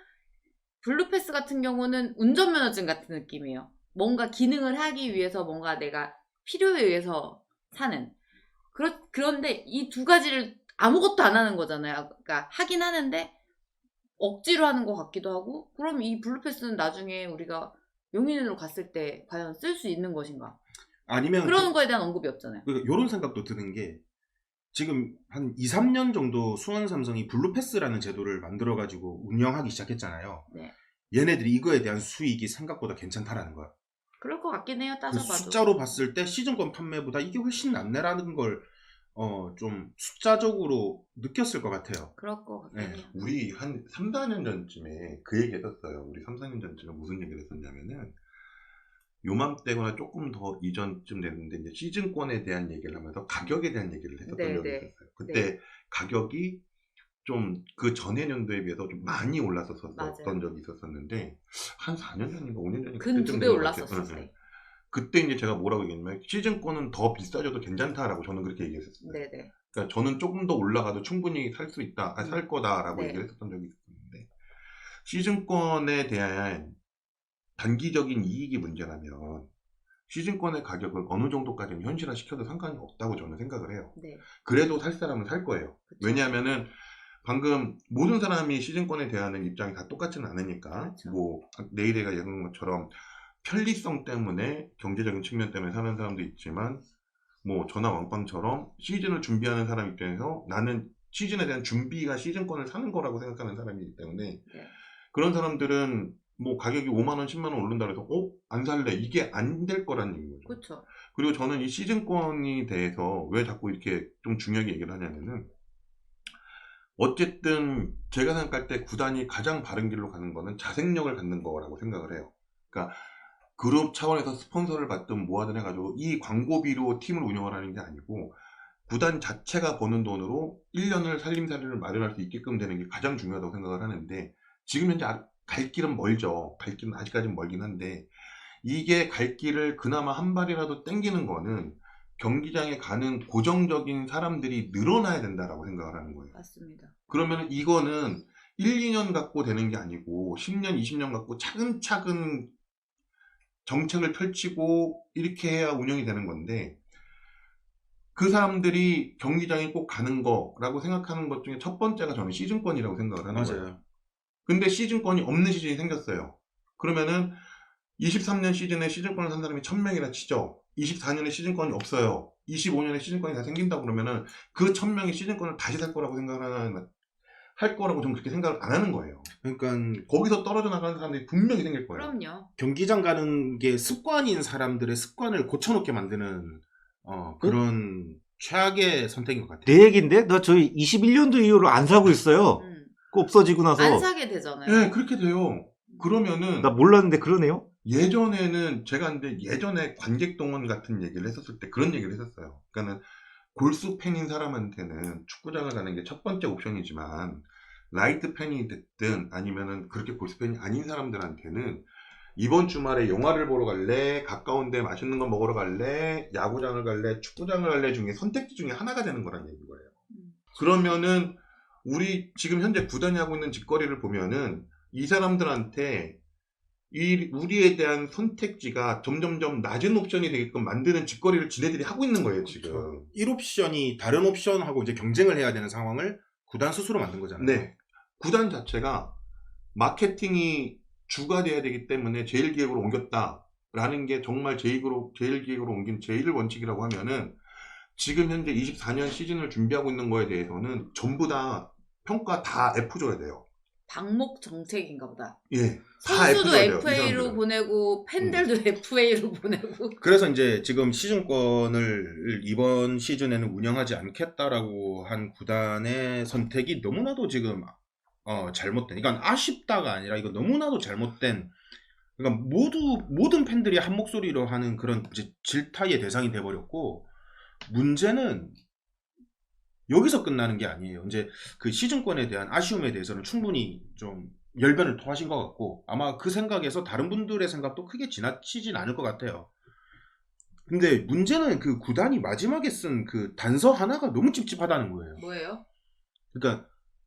[SPEAKER 3] 블루패스 같은 경우는 운전면허증 같은 느낌이에요. 뭔가 기능을 하기 위해서 뭔가 내가 필요에 의해서 사는. 그런데 이 두 가지를 아무것도 안 하는 거잖아요. 그러니까 하긴 하는데 억지로 하는 것 같기도 하고 그럼 이 블루패스는 나중에 우리가 용인으로 갔을 때 과연 쓸 수 있는 것인가?
[SPEAKER 4] 아니면
[SPEAKER 3] 그런 거에 대한 언급이 없잖아요.
[SPEAKER 4] 이런 생각도 드는 게 지금 한 2, 3년 정도 수원 삼성이 블루패스라는 제도를 만들어가지고 운영하기 시작했잖아요.
[SPEAKER 3] 네.
[SPEAKER 4] 얘네들이 이거에 대한 수익이 생각보다 괜찮다라는 거야.
[SPEAKER 3] 그럴 것 같긴 해요.
[SPEAKER 4] 그
[SPEAKER 3] 따져봐도.
[SPEAKER 4] 숫자로 봤을 때 시즌권 판매보다 이게 훨씬 낫네라는 걸 좀 숫자적으로 느꼈을 것 같아요.
[SPEAKER 3] 그럴 것 같긴 해요.
[SPEAKER 2] 우리 한 3, 4년 전쯤에 그 얘기 했었어요. 우리 3, 4년 전쯤에 무슨 얘기를 했었냐면은 요맘때거나 조금 더 이전쯤 됐는데 이제 시즌권에 대한 얘기를 하면서 가격에 대한 얘기를 했었던 적이 있었어요. 그때 가격이 좀 그 전에 년도에 비해서 좀 많이 올랐었던 적이 있었는데 한 4년 전인가 5년 전인가
[SPEAKER 3] 근 2배 올랐었어요.
[SPEAKER 2] 그때 이제 제가 뭐라고 얘기했냐면 시즌권은 더 비싸져도 괜찮다라고 저는 그렇게 얘기했었어요.
[SPEAKER 3] 네네.
[SPEAKER 2] 그러니까 저는 조금 더 올라가도 충분히 살 수 있다, 살 거다라고
[SPEAKER 3] 네.
[SPEAKER 2] 얘기를 했었던 적이 있었는데 시즌권에 대한 단기적인 이익이 문제라면 시즌권의 가격을 어느 정도까지는 현실화 시켜도 상관이 없다고 저는 생각을 해요.
[SPEAKER 3] 네.
[SPEAKER 2] 그래도 살 사람은 살 거예요.
[SPEAKER 3] 그쵸.
[SPEAKER 2] 왜냐하면은 방금 모든 사람이 시즌권에 대한 입장이 다 똑같지는 않으니까
[SPEAKER 3] 그쵸.
[SPEAKER 2] 뭐 내일에가 얘기한 것처럼 편리성 때문에 경제적인 측면 때문에 사는 사람도 있지만 뭐 저나 왕빵처럼 시즌을 준비하는 사람 입장에서 나는 시즌에 대한 준비가 시즌권을 사는 거라고 생각하는 사람이기 때문에
[SPEAKER 3] 네.
[SPEAKER 2] 그런 사람들은 뭐 가격이 5만 원, 10만 원 오른다 해서 안 살래. 이게 안 될 거라는 얘기인 거죠.
[SPEAKER 3] 그렇죠.
[SPEAKER 2] 그리고 저는 이 시즌권이 대해서 왜 자꾸 이렇게 좀 중요하게 얘기를 하냐면은 어쨌든 제가 생각할 때 구단이 가장 바른 길로 가는 거는 자생력을 갖는 거라고 생각을 해요. 그러니까 그룹 차원에서 스폰서를 받든 뭐하든 해가지고 이 광고비로 팀을 운영하라는 게 아니고 구단 자체가 버는 돈으로 1년을 살림살이를 마련할 수 있게끔 되는 게 가장 중요하다고 생각을 하는데 지금 현재 갈 길은 멀죠. 갈 길은 아직까지는 멀긴 한데 이게 갈 길을 그나마 한 발이라도 땡기는 거는 경기장에 가는 고정적인 사람들이 늘어나야 된다라고 생각을 하는 거예요.
[SPEAKER 3] 맞습니다.
[SPEAKER 2] 그러면 이거는 1, 2년 갖고 되는 게 아니고 10년, 20년 갖고 차근차근 정책을 펼치고 이렇게 해야 운영이 되는 건데 그 사람들이 경기장에 꼭 가는 거라고 생각하는 것 중에 첫 번째가 저는 시즌권이라고 생각을 하는 거예요.
[SPEAKER 4] 맞아요.
[SPEAKER 2] 근데 시즌권이 없는 시즌이 생겼어요. 그러면은 23년 시즌에 시즌권을 산 사람이 1000명이라 치죠. 24년에 시즌권이 없어요. 25년에 시즌권이 다 생긴다고 그러면은 그 1000명이 시즌권을 다시 살 거라고 할 거라고 저는 그렇게 생각을 안 하는 거예요.
[SPEAKER 4] 그러니까
[SPEAKER 2] 거기서 떨어져 나가는 사람들이 분명히 생길 거예요.
[SPEAKER 3] 그럼요.
[SPEAKER 4] 경기장 가는 게 습관인 사람들의 습관을 고쳐놓게 만드는 그런 최악의 선택인 것 같아요.
[SPEAKER 1] 내 얘기인데? 나 저희 21년도 이후로 안 사고 있어요. 그 없어지고 나서.
[SPEAKER 3] 안 사게 되잖아요.
[SPEAKER 2] 네, 그렇게 돼요. 그러면은
[SPEAKER 1] 나 몰랐는데 그러네요.
[SPEAKER 2] 예전에는 제가 근데 예전에 관객 동원 같은 얘기를 했었을 때 그런 얘기를 했었어요. 그러니까는 골수 팬인 사람한테는 축구장을 가는 게 첫 번째 옵션이지만 라이트 팬이 됐든 아니면은 그렇게 골수 팬이 아닌 사람들한테는 이번 주말에 영화를 보러 갈래, 가까운 데 맛있는 거 먹으러 갈래, 야구장을 갈래, 축구장을 갈래 중에 선택지 중에 하나가 되는 거란 얘기인 거예요. 그러면은 우리 지금 현재 구단이 하고 있는 짓거리를 보면은 이 사람들한테 우리에 대한 선택지가 점점점 낮은 옵션이 되게끔 만드는 짓거리를 지네들이 하고 있는 거예요, 지금.
[SPEAKER 4] 그렇죠. 1옵션이 다른 옵션하고 이제 경쟁을 해야 되는 상황을 구단 스스로 만든 거잖아요.
[SPEAKER 2] 네. 구단 자체가 마케팅이 주가 돼야 되기 때문에 제일기획으로 옮겼다라는 게 정말 제일기획으로 옮긴 제일 원칙이라고 하면은 지금 현재 24년 시즌을 준비하고 있는 거에 대해서는 전부 다 평가 다 F 줘야 돼요.
[SPEAKER 3] 방목 정책인가 보다.
[SPEAKER 2] 예.
[SPEAKER 3] 선수도
[SPEAKER 2] F 줘야 돼요, 이
[SPEAKER 3] FA로
[SPEAKER 2] 사람들은.
[SPEAKER 3] 보내고 팬들도 FA로 보내고.
[SPEAKER 4] 그래서 이제 지금 시즌권을 이번 시즌에는 운영하지 않겠다라고 한 구단의 선택이 너무나도 지금 잘못된, 그러니까 아쉽다가 아니라 이거 너무나도 잘못된, 그러니까 모든 팬들이 한 목소리로 하는 그런 이제 질타의 대상이 돼버렸고, 문제는 여기서 끝나는 게 아니에요. 이제 그 시즌권에 대한 아쉬움에 대해서는 충분히 좀 열변을 토하신 것 같고, 아마 그 생각에서 다른 분들의 생각도 크게 지나치진 않을 것 같아요. 근데 문제는 그 구단이 마지막에 쓴 그 단서 하나가 너무 찝찝하다는 거예요.
[SPEAKER 3] 뭐예요?
[SPEAKER 4] 그러니까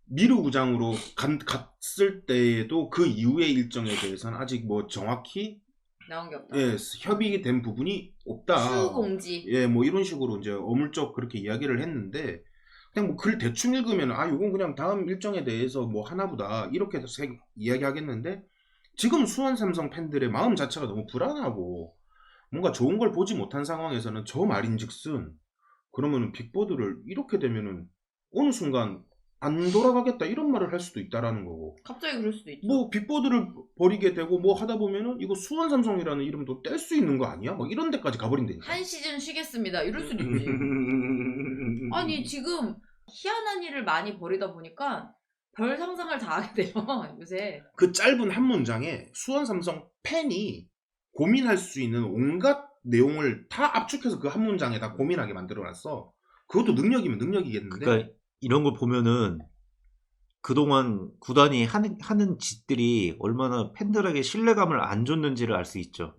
[SPEAKER 4] 미르 구장으로 갔을 때에도 그 이후의 일정에 대해서는 아직 뭐 정확히
[SPEAKER 3] 나온 게 없다.
[SPEAKER 4] 협의된 부분이 없다.
[SPEAKER 3] 추후 공지.
[SPEAKER 4] 뭐 이런 식으로 이제 어물쩍 그렇게 이야기를 했는데, 그냥 뭐 글 대충 읽으면 이건 그냥 다음 일정에 대해서 뭐 하나보다 이렇게 해서 이야기하겠는데, 지금 수원 삼성 팬들의 마음 자체가 너무 불안하고 뭔가 좋은 걸 보지 못한 상황에서는 저 말인즉슨 그러면은 빅보드를 이렇게 되면은 어느 순간 안 돌아가겠다 이런 말을 할 수도 있다라는 거고,
[SPEAKER 3] 갑자기 그럴 수도 있죠.
[SPEAKER 4] 뭐 빅보드를 버리게 되고 뭐 하다 보면은 이거 수원 삼성이라는 이름도 뗄 수 있는 거 아니야? 막 이런 데까지 가버린다니까.
[SPEAKER 3] 한 시즌 쉬겠습니다. 이럴 수도 있지. 아니 지금 희한한 일을 많이 벌이다 보니까 별 상상을 다 하게 돼요. 요새.
[SPEAKER 4] 그 짧은 한 문장에 수원 삼성 팬이 고민할 수 있는 온갖 내용을 다 압축해서 그 한 문장에 다 고민하게 만들어놨어. 그것도 능력이면 능력이겠는데.
[SPEAKER 1] 그러니까 이런 걸 보면은 그동안 구단이 하는 짓들이 얼마나 팬들에게 신뢰감을 안 줬는지를 알 수 있죠.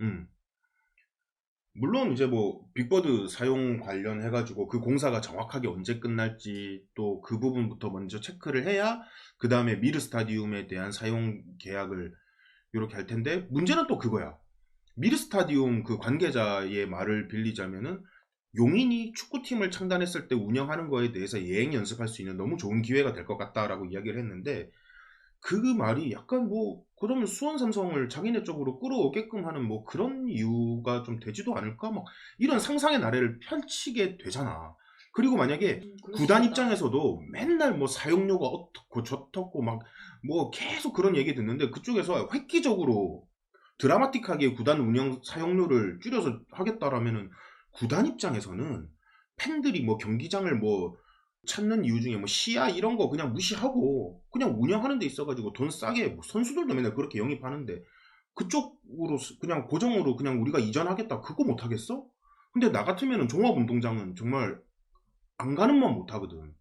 [SPEAKER 4] 물론 이제 뭐 빅보드 사용 관련해가지고 그 공사가 정확하게 언제 끝날지 또 그 부분부터 먼저 체크를 해야 그 다음에 미르 스타디움에 대한 사용 계약을 이렇게 할 텐데, 문제는 또 그거야. 미르 스타디움 그 관계자의 말을 빌리자면은 용인이 축구팀을 창단했을 때 운영하는 거에 대해서 예행 연습할 수 있는 너무 좋은 기회가 될 것 같다라고 이야기를 했는데, 그 말이 약간 뭐 그러면 수원 삼성을 자기네 쪽으로 끌어오게끔 하는 뭐 그런 이유가 좀 되지도 않을까? 막 이런 상상의 나래를 펼치게 되잖아. 그리고 만약에
[SPEAKER 3] 그럴 수
[SPEAKER 4] 구단
[SPEAKER 3] 있다.
[SPEAKER 4] 입장에서도 맨날 뭐 사용료가 어떻고 저떻고 막 뭐 계속 그런 얘기 듣는데 그쪽에서 획기적으로 드라마틱하게 구단 운영 사용료를 줄여서 하겠다라면은 구단 입장에서는 팬들이 뭐 경기장을 뭐 찾는 이유 중에 뭐 시야 이런 거 그냥 무시하고 그냥 운영하는 데 있어가지고 돈 싸게 뭐 선수들도 맨날 그렇게 영입하는데 그쪽으로 그냥 고정으로 그냥 우리가 이전하겠다 그거 못 하겠어? 근데 나 같으면은 종합운동장은 정말 안 가는 만 못 하거든.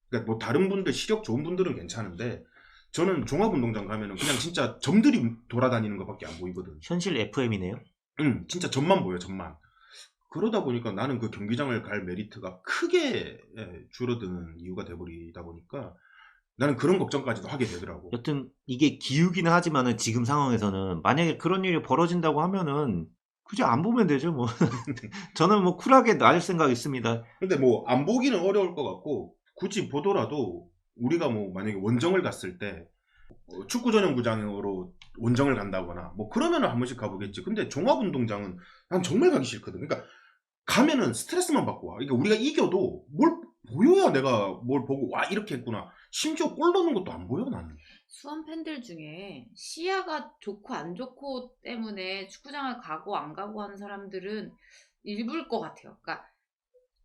[SPEAKER 4] 그러니까 뭐 다른 분들 시력 좋은 분들은 괜찮은데 저는 종합운동장 가면은 그냥 진짜 점들이 돌아다니는 것밖에 안 보이거든.
[SPEAKER 1] 현실 FM이네요.
[SPEAKER 4] 진짜 점만 보여, 점만. 그러다 보니까 나는 그 경기장을 갈 메리트가 크게 줄어드는 이유가 돼버리다 보니까 나는 그런 걱정까지도 하게 되더라고.
[SPEAKER 1] 여튼 이게 기우기는 하지만은 지금 상황에서는 만약에 그런 일이 벌어진다고 하면은 굳이 안 보면 되죠 뭐. 저는 뭐 쿨하게 놔줄 생각 있습니다.
[SPEAKER 4] 근데 뭐 안 보기는 어려울 것 같고 굳이 보더라도 우리가 뭐 만약에 원정을 갔을 때 축구 전용 구장으로 원정을 간다거나 뭐 그러면은 한 번씩 가보겠지. 근데 종합운동장은 난 정말 가기 싫거든. 그러니까 가면은 스트레스만 받고 와. 그러니까 우리가 이겨도 뭘 보여야 내가 뭘 보고 와 이렇게 했구나. 심지어 골 넣는 것도 안 보여 나는.
[SPEAKER 3] 수원 팬들 중에 시야가 좋고 안 좋고 때문에 축구장을 가고 안 가고 하는 사람들은 일부일 것 같아요. 그러니까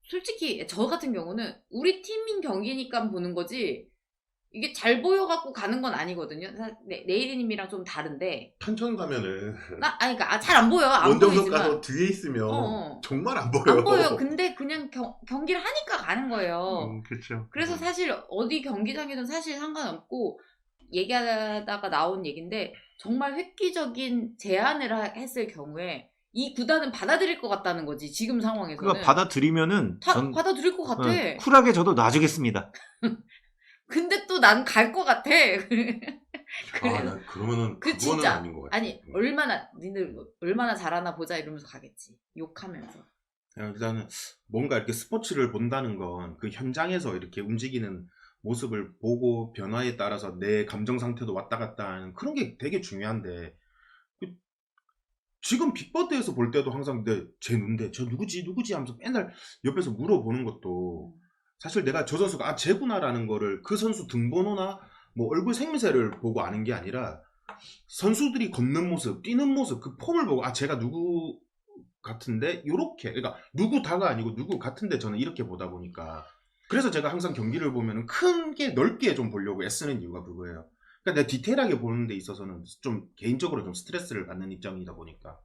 [SPEAKER 3] 솔직히 저 같은 경우는 우리 팀인 경기니까 보는 거지 이게 잘 보여갖고 가는 건 아니거든요. 내일이님이랑 좀 다른데
[SPEAKER 2] 천천 가면은
[SPEAKER 3] 아니 그러니까 잘 안 보여. 안
[SPEAKER 2] 원정석
[SPEAKER 3] 보이지만
[SPEAKER 2] 가서 뒤에 있으면
[SPEAKER 3] 어.
[SPEAKER 2] 정말 안 보여.
[SPEAKER 3] 안 보여요. 근데 그냥 경기를 하니까 가는 거예요.
[SPEAKER 2] 그렇죠.
[SPEAKER 3] 그래서 사실 어디 경기장이든 사실 상관없고 얘기하다가 나온 얘기인데 정말 획기적인 제안을 했을 경우에 이 구단은 받아들일 것 같다는 거지 지금 상황에서는.
[SPEAKER 1] 그러니까 받아들이면은
[SPEAKER 3] 받아들일 것 같아.
[SPEAKER 1] 쿨하게 저도 놔주겠습니다.
[SPEAKER 3] 근데 또 난 갈 것 같아.
[SPEAKER 2] 나 그러면은
[SPEAKER 3] 그
[SPEAKER 2] 그거는
[SPEAKER 3] 진짜
[SPEAKER 2] 아닌 것 같아.
[SPEAKER 3] 아니 니들 얼마나 잘하나 보자 이러면서 가겠지. 욕하면서.
[SPEAKER 4] 일단은 뭔가 이렇게 스포츠를 본다는 건 그 현장에서 이렇게 움직이는 모습을 보고 변화에 따라서 내 감정 상태도 왔다 갔다 하는 그런 게 되게 중요한데 지금 빅버드에서 볼 때도 항상 쟤 누군데 저 누구지 하면서 맨날 옆에서 물어보는 것도 사실 내가 저 선수가 쟤구나라는 거를 그 선수 등번호나 뭐 얼굴 생미새를 보고 아는 게 아니라 선수들이 걷는 모습, 뛰는 모습, 그 폼을 보고 쟤가 누구 같은데 요렇게 그러니까 누구 다가 아니고 누구 같은데 저는 이렇게 보다 보니까 그래서 제가 항상 경기를 보면은 크게 넓게 좀 보려고 애쓰는 이유가 그거예요. 그러니까 내가 디테일하게 보는 데 있어서는 좀 개인적으로 좀 스트레스를 받는 입장이다 보니까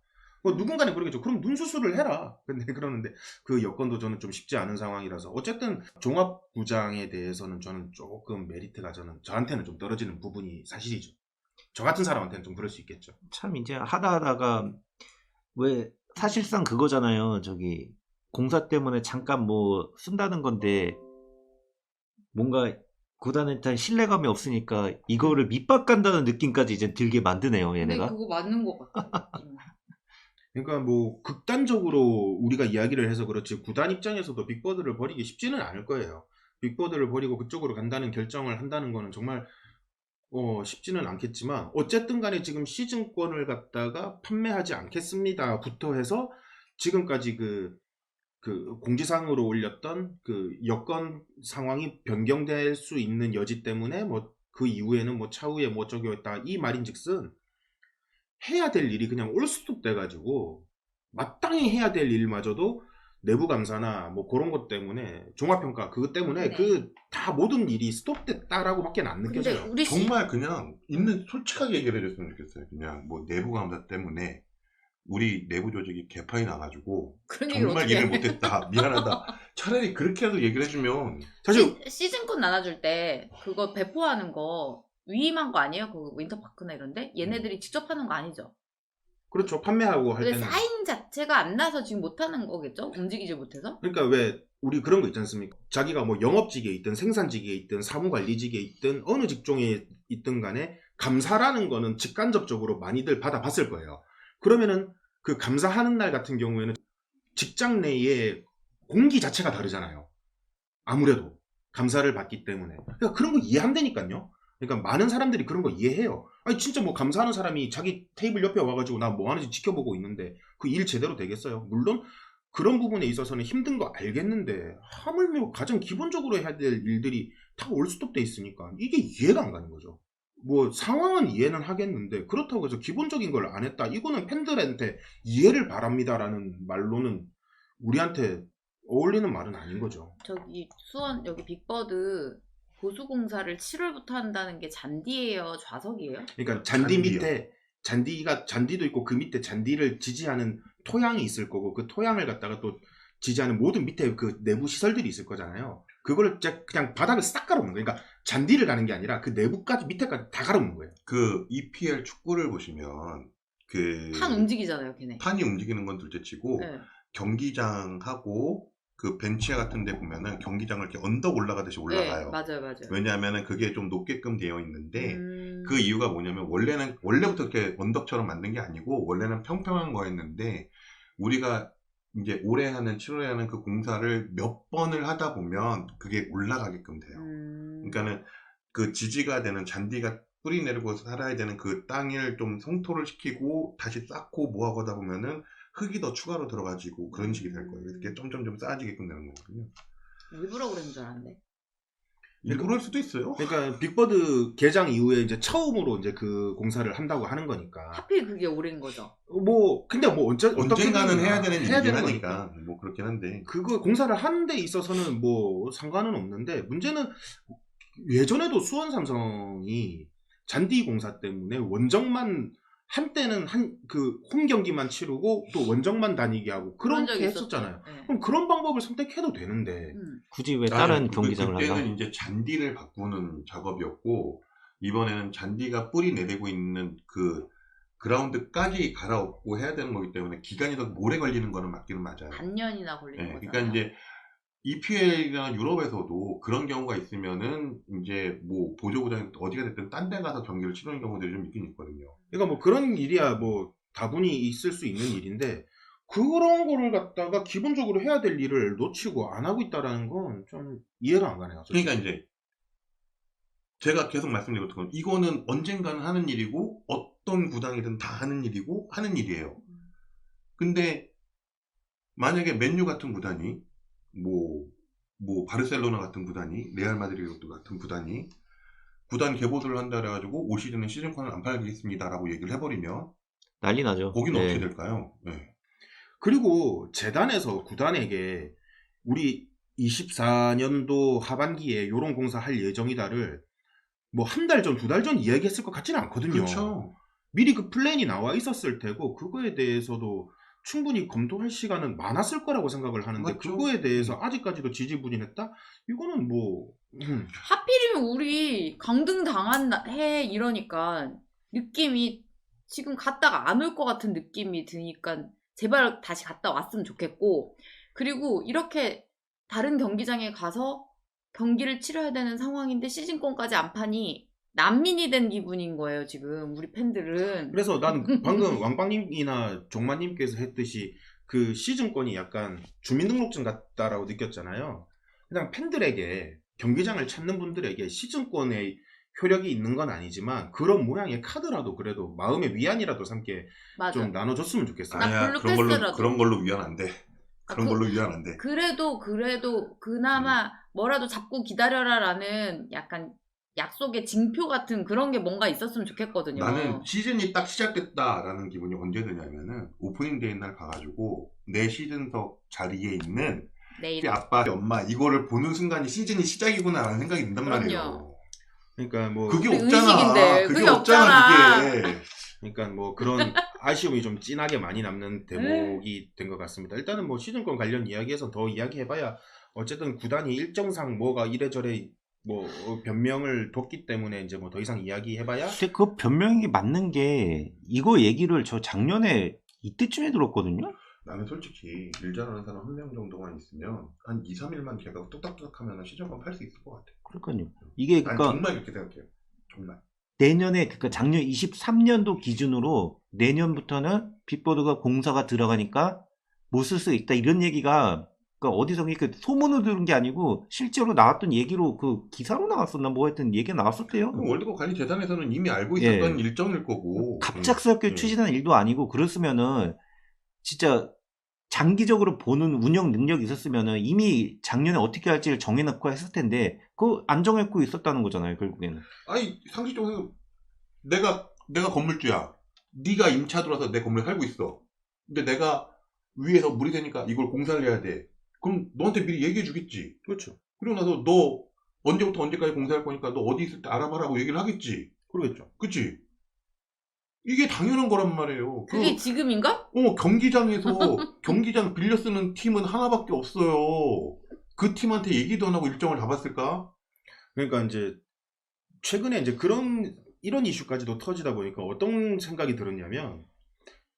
[SPEAKER 4] 뭐 누군가는 그러겠죠. 그럼 눈 수술을 해라. 근데 그러는데 그 여건도 저는 좀 쉽지 않은 상황이라서 어쨌든 종합구장에 대해서는 저는 조금 메리트가 저한테는 좀 떨어지는 부분이 사실이죠. 저 같은 사람한테는 좀 그럴 수 있겠죠.
[SPEAKER 1] 참 이제 하다가 왜 사실상 그거잖아요. 저기 공사 때문에 잠깐 뭐 쓴다는 건데 뭔가 구단에 대한 신뢰감이 없으니까 이거를 밑박간다는 느낌까지 이제 들게 만드네요.
[SPEAKER 3] 근데
[SPEAKER 1] 얘네가.
[SPEAKER 3] 그거 맞는 것 같아.
[SPEAKER 4] 그러니까 뭐 극단적으로 우리가 이야기를 해서 그렇지 구단 입장에서도 빅버드를 버리기 쉽지는 않을 거예요. 빅버드를 버리고 그쪽으로 간다는 결정을 한다는 거는 정말 쉽지는 않겠지만 어쨌든 간에 지금 시즌권을 갖다가 판매하지 않겠습니다부터 해서 지금까지 그 공지사항으로 올렸던 그 여건 상황이 변경될 수 있는 여지 때문에 뭐 그 이후에는 뭐 차후에 뭐 어쩌고 했다 이 말인즉슨 해야 될 일이 그냥 올스톱 돼가지고 마땅히 해야 될 일마저도 내부 감사나 뭐 그런 것 때문에 종합평가 그것 때문에
[SPEAKER 3] 네.
[SPEAKER 4] 그 다 모든 일이 스톱됐다라고밖에 안
[SPEAKER 3] 근데
[SPEAKER 4] 느껴져요.
[SPEAKER 3] 우리
[SPEAKER 2] 정말 그냥 있는 솔직하게 얘기를 해줬으면 좋겠어요. 그냥 뭐 내부 감사 때문에 우리 내부 조직이 개판이 나가지고
[SPEAKER 3] 그런 얘기를
[SPEAKER 2] 정말
[SPEAKER 3] 어떻게
[SPEAKER 2] 일을
[SPEAKER 3] 해?
[SPEAKER 2] 못했다 미안하다. 차라리 그렇게 해서 얘기를 해주면
[SPEAKER 4] 사실
[SPEAKER 3] 시즌권 나눠줄 때 그거 배포하는 거 위임한 거 아니에요? 그 윈터파크나 이런데 얘네들이 직접 하는 거 아니죠?
[SPEAKER 4] 그렇죠. 판매하고 할
[SPEAKER 3] 근데
[SPEAKER 4] 때는
[SPEAKER 3] 사인 자체가 안 나서 지금 못하는 거겠죠? 움직이지 못해서?
[SPEAKER 4] 그러니까 왜 우리 그런 거 있지 않습니까? 자기가 뭐 영업직에 있든 생산직에 있든 사무관리직에 있든 어느 직종에 있든 간에 감사라는 거는 직간접적으로 많이들 받아봤을 거예요. 그러면은 그 감사하는 날 같은 경우에는 직장 내의 공기 자체가 다르잖아요. 아무래도 감사를 받기 때문에. 그러니까 그런 거 이해 안 되니까요. 그러니까 많은 사람들이 그런 거 이해해요. 아니 진짜 뭐 감사하는 사람이 자기 테이블 옆에 와가지고 나 뭐 하는지 지켜보고 있는데 그 일 제대로 되겠어요? 물론 그런 부분에 있어서는 힘든 거 알겠는데 하물며 가장 기본적으로 해야 될 일들이 다 올스톱돼 있으니까 이게 이해가 안 가는 거죠. 뭐 상황은 이해는 하겠는데 그렇다고 해서 기본적인 걸 안 했다. 이거는 팬들한테 이해를 바랍니다라는 말로는 우리한테 어울리는 말은 아닌 거죠.
[SPEAKER 3] 저기 수원 여기 빅버드 보수공사를 7월부터 한다는 게 잔디예요, 좌석이에요?
[SPEAKER 4] 그러니까 잔디
[SPEAKER 2] 잔디요.
[SPEAKER 4] 밑에 잔디도 있고 그 밑에 잔디를 지지하는 토양이 있을 거고 그 토양을 갖다가 또 지지하는 모든 밑에 그 내부 시설들이 있을 거잖아요. 그거를 그냥 바닥을 싹 갈아엎는 거예요. 그러니까 잔디를 가는 게 아니라 그 내부까지 밑에까지 다 갈아엎는 거예요.
[SPEAKER 2] 그 EPL 축구를 보시면 그
[SPEAKER 3] 판 움직이잖아요, 걔네.
[SPEAKER 2] 판이 움직이는 건 둘째치고
[SPEAKER 3] 네.
[SPEAKER 2] 경기장하고 그 벤치 같은 데 보면은 경기장을 이렇게 언덕 올라가듯이 올라가요.
[SPEAKER 3] 네, 맞아요.
[SPEAKER 2] 왜냐하면은 그게 좀 높게끔 되어 있는데
[SPEAKER 3] 음.
[SPEAKER 2] 그 이유가 뭐냐면 원래부터 이렇게 언덕처럼 만든 게 아니고 원래는 평평한 거였는데 우리가 이제 올해 하는 7월에 하는 그 공사를 몇 번을 하다 보면 그게 올라가게끔 돼요. 그러니까는 그 지지가 되는 잔디가 뿌리 내리고 살아야 되는 그 땅을 좀 성토를 시키고 다시 쌓고 뭐하고 하다 보면은 흙이 더 추가로 들어가지고 그런 식이 될 거예요. 이렇게 점점점 쌓아지게끔 되는 거거든요.
[SPEAKER 3] 일부러 그런 줄 알았는데.
[SPEAKER 2] 일부러일 수도 있어요.
[SPEAKER 4] 그러니까 빅버드 개장 이후에 이제 처음으로 이제 그 공사를 한다고 하는 거니까.
[SPEAKER 3] 하필 그게 오랜 거죠.
[SPEAKER 4] 뭐 근데 뭐
[SPEAKER 2] 언젠가는 해야 되는 일이긴
[SPEAKER 4] 되는
[SPEAKER 2] 하니까 뭐 그렇긴 한데
[SPEAKER 4] 그거 공사를 하는 데 있어서는 뭐 상관은 없는데 문제는 예전에도 수원 삼성이 잔디 공사 때문에 원정만 한때는 그 홈 경기만 치르고 또 원정만 다니게 하고
[SPEAKER 3] 그런
[SPEAKER 4] 그렇게
[SPEAKER 3] 적이
[SPEAKER 4] 했었잖아요.
[SPEAKER 3] 있었죠. 네.
[SPEAKER 4] 그럼 그런 방법을 선택해도 되는데
[SPEAKER 1] 굳이 왜 다른
[SPEAKER 2] 그
[SPEAKER 1] 경기장을
[SPEAKER 2] 그때는
[SPEAKER 1] 한다?
[SPEAKER 2] 이제 잔디를 바꾸는 작업이었고 이번에는 잔디가 뿌리 내리고 있는 그 그라운드까지 갈아엎고 해야 되는 거기 때문에 기간이 더 오래 걸리는 거는 맞기는 맞아요.
[SPEAKER 3] 반년이나 걸리는
[SPEAKER 2] 네,
[SPEAKER 3] 거잖아요.
[SPEAKER 2] 그러니까 이제 EPL이나 유럽에서도 그런 경우가 있으면은 이제 뭐 보조구장 어디가 됐든 딴 데 가서 경기를 치르는 경우들이 좀 있긴 있거든요.
[SPEAKER 4] 그러니까 뭐 그런 일이야 뭐 다분히 있을 수 있는 일인데 그런 거를 갖다가 기본적으로 해야 될 일을 놓치고 안 하고 있다라는 건 좀 이해가 안 가네요. 솔직히.
[SPEAKER 2] 그러니까 이제 제가 계속 말씀드리는 건 이거는 언젠가는 하는 일이고 어떤 구단이든 다 하는 일이고 하는 일이에요. 근데 만약에 맨유 같은 구단이 뭐 바르셀로나 같은 구단이 레알 마드리드 같은 구단이 구단 개보수를 한다 그래가지고 올 시즌은 시즌권을 안 팔겠습니다라고 얘기를 해버리면
[SPEAKER 1] 난리 나죠.
[SPEAKER 2] 거기는
[SPEAKER 1] 네.
[SPEAKER 2] 어떻게 될까요? 네.
[SPEAKER 4] 그리고 재단에서 구단에게 우리 24년도 하반기에 이런 공사 할 예정이다를 뭐 한 달 전, 두 달 전 이야기했을 것 같지는 않거든요.
[SPEAKER 2] 그렇죠.
[SPEAKER 4] 미리 그 플랜이 나와 있었을 테고 그거에 대해서도 충분히 검토할 시간은 많았을 거라고 생각을 하는데
[SPEAKER 2] 맞죠.
[SPEAKER 4] 그거에 대해서 아직까지도 지지부진했다? 이거는 뭐
[SPEAKER 3] 하필이면 우리 강등 당한 해 이러니까 느낌이 지금 갔다가 안 올 것 같은 느낌이 드니까 제발 다시 갔다 왔으면 좋겠고 그리고 이렇게 다른 경기장에 가서 경기를 치러야 되는 상황인데 시즌권까지 안 파니 난민이 된 기분인 거예요 지금 우리 팬들은.
[SPEAKER 4] 그래서 나는 방금 왕빵님이나 종마님께서 했듯이 그 시즌권이 약간 주민등록증 같다라고 느꼈잖아요. 그냥 팬들에게 경기장을 찾는 분들에게 시즌권의 효력이 있는 건 아니지만 그런 모양의 카드라도 그래도 마음의 위안이라도 삼게
[SPEAKER 3] 맞아.
[SPEAKER 4] 좀 나눠줬으면 좋겠어요.
[SPEAKER 3] 나
[SPEAKER 2] 아니야
[SPEAKER 3] 블루
[SPEAKER 2] 그런
[SPEAKER 3] 패스라도.
[SPEAKER 2] 걸로 위안 안 돼. 그런
[SPEAKER 3] 그-
[SPEAKER 2] 걸로 위안 안 돼.
[SPEAKER 3] 그래도 그나마 뭐라도 잡고 기다려라라는 약간 약속의 징표 같은 그런 게 뭔가 있었으면 좋겠거든요.
[SPEAKER 2] 나는 시즌이 딱 시작됐다라는 기분이 언제 드냐면은 오프닝 데이 날 가가지고 내 시즌석 자리에 있는
[SPEAKER 3] 내일
[SPEAKER 2] 우리 아빠, 엄마 이거를 보는 순간이 시즌이 시작이구나라는 생각이 든단
[SPEAKER 3] 그럼요.
[SPEAKER 2] 말이에요.
[SPEAKER 4] 그러니까 뭐
[SPEAKER 2] 그게
[SPEAKER 3] 우리
[SPEAKER 2] 없잖아.
[SPEAKER 3] 의식인데,
[SPEAKER 2] 그게
[SPEAKER 3] 그게
[SPEAKER 2] 없잖아.
[SPEAKER 3] 없잖아.
[SPEAKER 2] 그게.
[SPEAKER 4] 그러니까 뭐 그런 아쉬움이 좀 진하게 많이 남는 대목이 된 것 같습니다. 일단은 뭐 시즌권 관련 이야기에서 더 이야기해봐야 어쨌든 구단이 일정상 뭐가 이래저래 뭐 변명을 뒀기 때문에 이제 뭐 더 이상 이야기해봐야
[SPEAKER 1] 근데 그 변명이 맞는 게 이거 얘기를 저 작년에 이때쯤에 들었거든요.
[SPEAKER 2] 나는 솔직히 일 잘하는 사람 한 명 정도만 있으면 한 2, 3일만 걔가 뚝딱뚝딱 하면 시즌권 팔 수 있을 것 같아.
[SPEAKER 1] 그러니까요. 이게
[SPEAKER 2] 아니
[SPEAKER 1] 그러니까
[SPEAKER 2] 정말 그렇게 생각해요. 정말.
[SPEAKER 1] 내년에 그러니까 작년 23년도 기준으로 내년부터는 빅보드가 공사가 들어가니까 못 쓸 수 있다 이런 얘기가 그러니까 어디서 이렇게 소문을 들은 게 아니고 실제로 나왔던 얘기로 그 기사로 나왔었나 뭐 하여튼 얘기가 나왔었대요.
[SPEAKER 2] 그럼 월드컵 관리재단에서는 이미 알고
[SPEAKER 1] 예.
[SPEAKER 2] 있었던 일정일 거고.
[SPEAKER 1] 갑작스럽게 추진한 일도 아니고 그랬으면은 진짜 장기적으로 보는 운영 능력이 있었으면은 이미 작년에 어떻게 할지를 정해놓고 했을 텐데 그거 안 정해놓고 있었다는 거잖아요 결국에는.
[SPEAKER 2] 아니 상식적으로 내가 건물주야. 네가 임차 들어와서 내 건물에 살고 있어. 근데 내가 위에서 물이 새니까 이걸 공사를 해야 돼. 그럼 너한테 미리 얘기해 주겠지.
[SPEAKER 4] 그렇죠.
[SPEAKER 2] 그리고 나서 너 언제부터 언제까지 공사할 거니까 너 어디 있을 때 알아봐라고 얘기를 하겠지.
[SPEAKER 4] 그러겠죠.
[SPEAKER 2] 그치? 이게 당연한 거란 말이에요.
[SPEAKER 3] 그게 지금인가?
[SPEAKER 2] 경기장 빌려 쓰는 팀은 하나밖에 없어요. 그 팀한테 얘기도 안 하고 일정을 잡았을까?
[SPEAKER 4] 그러니까 이제 최근에 이제 이런 이슈까지도 터지다 보니까 어떤 생각이 들었냐면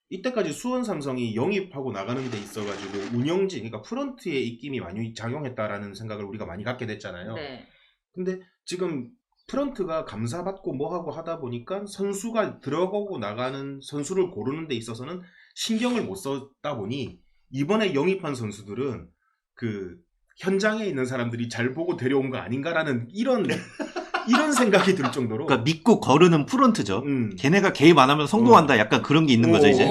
[SPEAKER 4] 이때까지 수원 삼성이 영입하고 나가는 데 있어가지고 운영진, 그러니까 프런트의 입김이 많이 작용했다라는 생각을 우리가 많이 갖게 됐잖아요.
[SPEAKER 3] 네.
[SPEAKER 4] 근데 지금 프런트가 감사받고 뭐하고 하다 보니까 선수가 들어가고 나가는 선수를 고르는 데 있어서는 신경을 못 썼다 보니 이번에 영입한 선수들은 그 현장에 있는 사람들이 잘 보고 데려온 거 아닌가라는 이런 생각이 들 정도로.
[SPEAKER 1] 그러니까 믿고 거르는 프런트죠. 걔네가 개입 안 하면 성공한다. 약간 그런 게 있는 거죠 이제.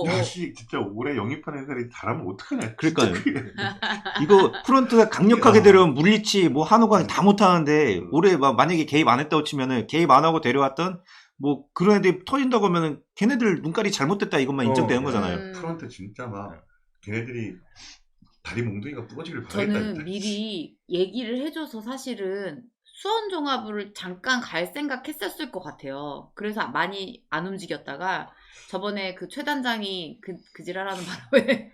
[SPEAKER 2] 야, 씨, 진짜 올해 영입한 애들이 잘하면 어떡하냐.
[SPEAKER 1] 그러니까요. 이거 프런트가 강력하게 데려온 물리치, 뭐 한우광 다 못하는데 올해 만약에 개입 안 했다고 치면은 개입 안 하고 데려왔던 뭐 그런 애들이 터진다고 하면은 걔네들 눈깔이 잘못됐다 이것만 인정되는 거잖아요.
[SPEAKER 2] 프런트 진짜 막 걔네들이 다리 몽둥이가 부러지길 바랬다.
[SPEAKER 3] 저는 미리 얘기를 해줘서 사실은 수원종합을 잠깐 갈 생각했었을 것 같아요. 그래서 많이 안 움직였다가 저번에 그 최 단장이 그지랄하는 바람에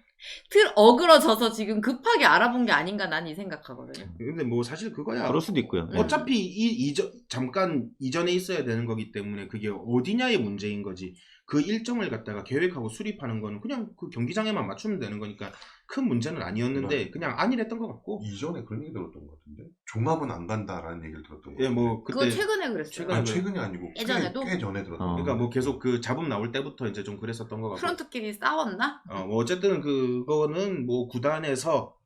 [SPEAKER 3] 어그러져서 지금 급하게 알아본 게 아닌가 난 이 생각하거든요.
[SPEAKER 4] 근데 뭐 사실 그거야.
[SPEAKER 1] 그럴 수도 있고요.
[SPEAKER 4] 어차피 잠깐 이전에 있어야 되는 거기 때문에 그게 어디냐의 문제인 거지. 그 일정을 갖다가 계획하고 수립하는 거는 그냥 그 경기장에만 맞추면 되는 거니까 큰 문제는 아니었는데 그냥 안일했던 것 같고.
[SPEAKER 2] 이전에 그런 얘기 들었던 것 같은데 종합은 안 간다라는 얘기를 들었던 것 같아요.
[SPEAKER 4] 예, 뭐 그때
[SPEAKER 3] 그거 최근에 그랬어요.
[SPEAKER 2] 최근이 아니고
[SPEAKER 3] 예전에도?
[SPEAKER 2] 꽤 전에 들었던 것 같아요.
[SPEAKER 4] 그러니까 뭐 계속 그 잡음 나올 때부터 이제 좀 그랬었던 것 같고.
[SPEAKER 3] 프런트끼리 싸웠나?
[SPEAKER 4] 뭐 어쨌든 그거는 뭐 구단에서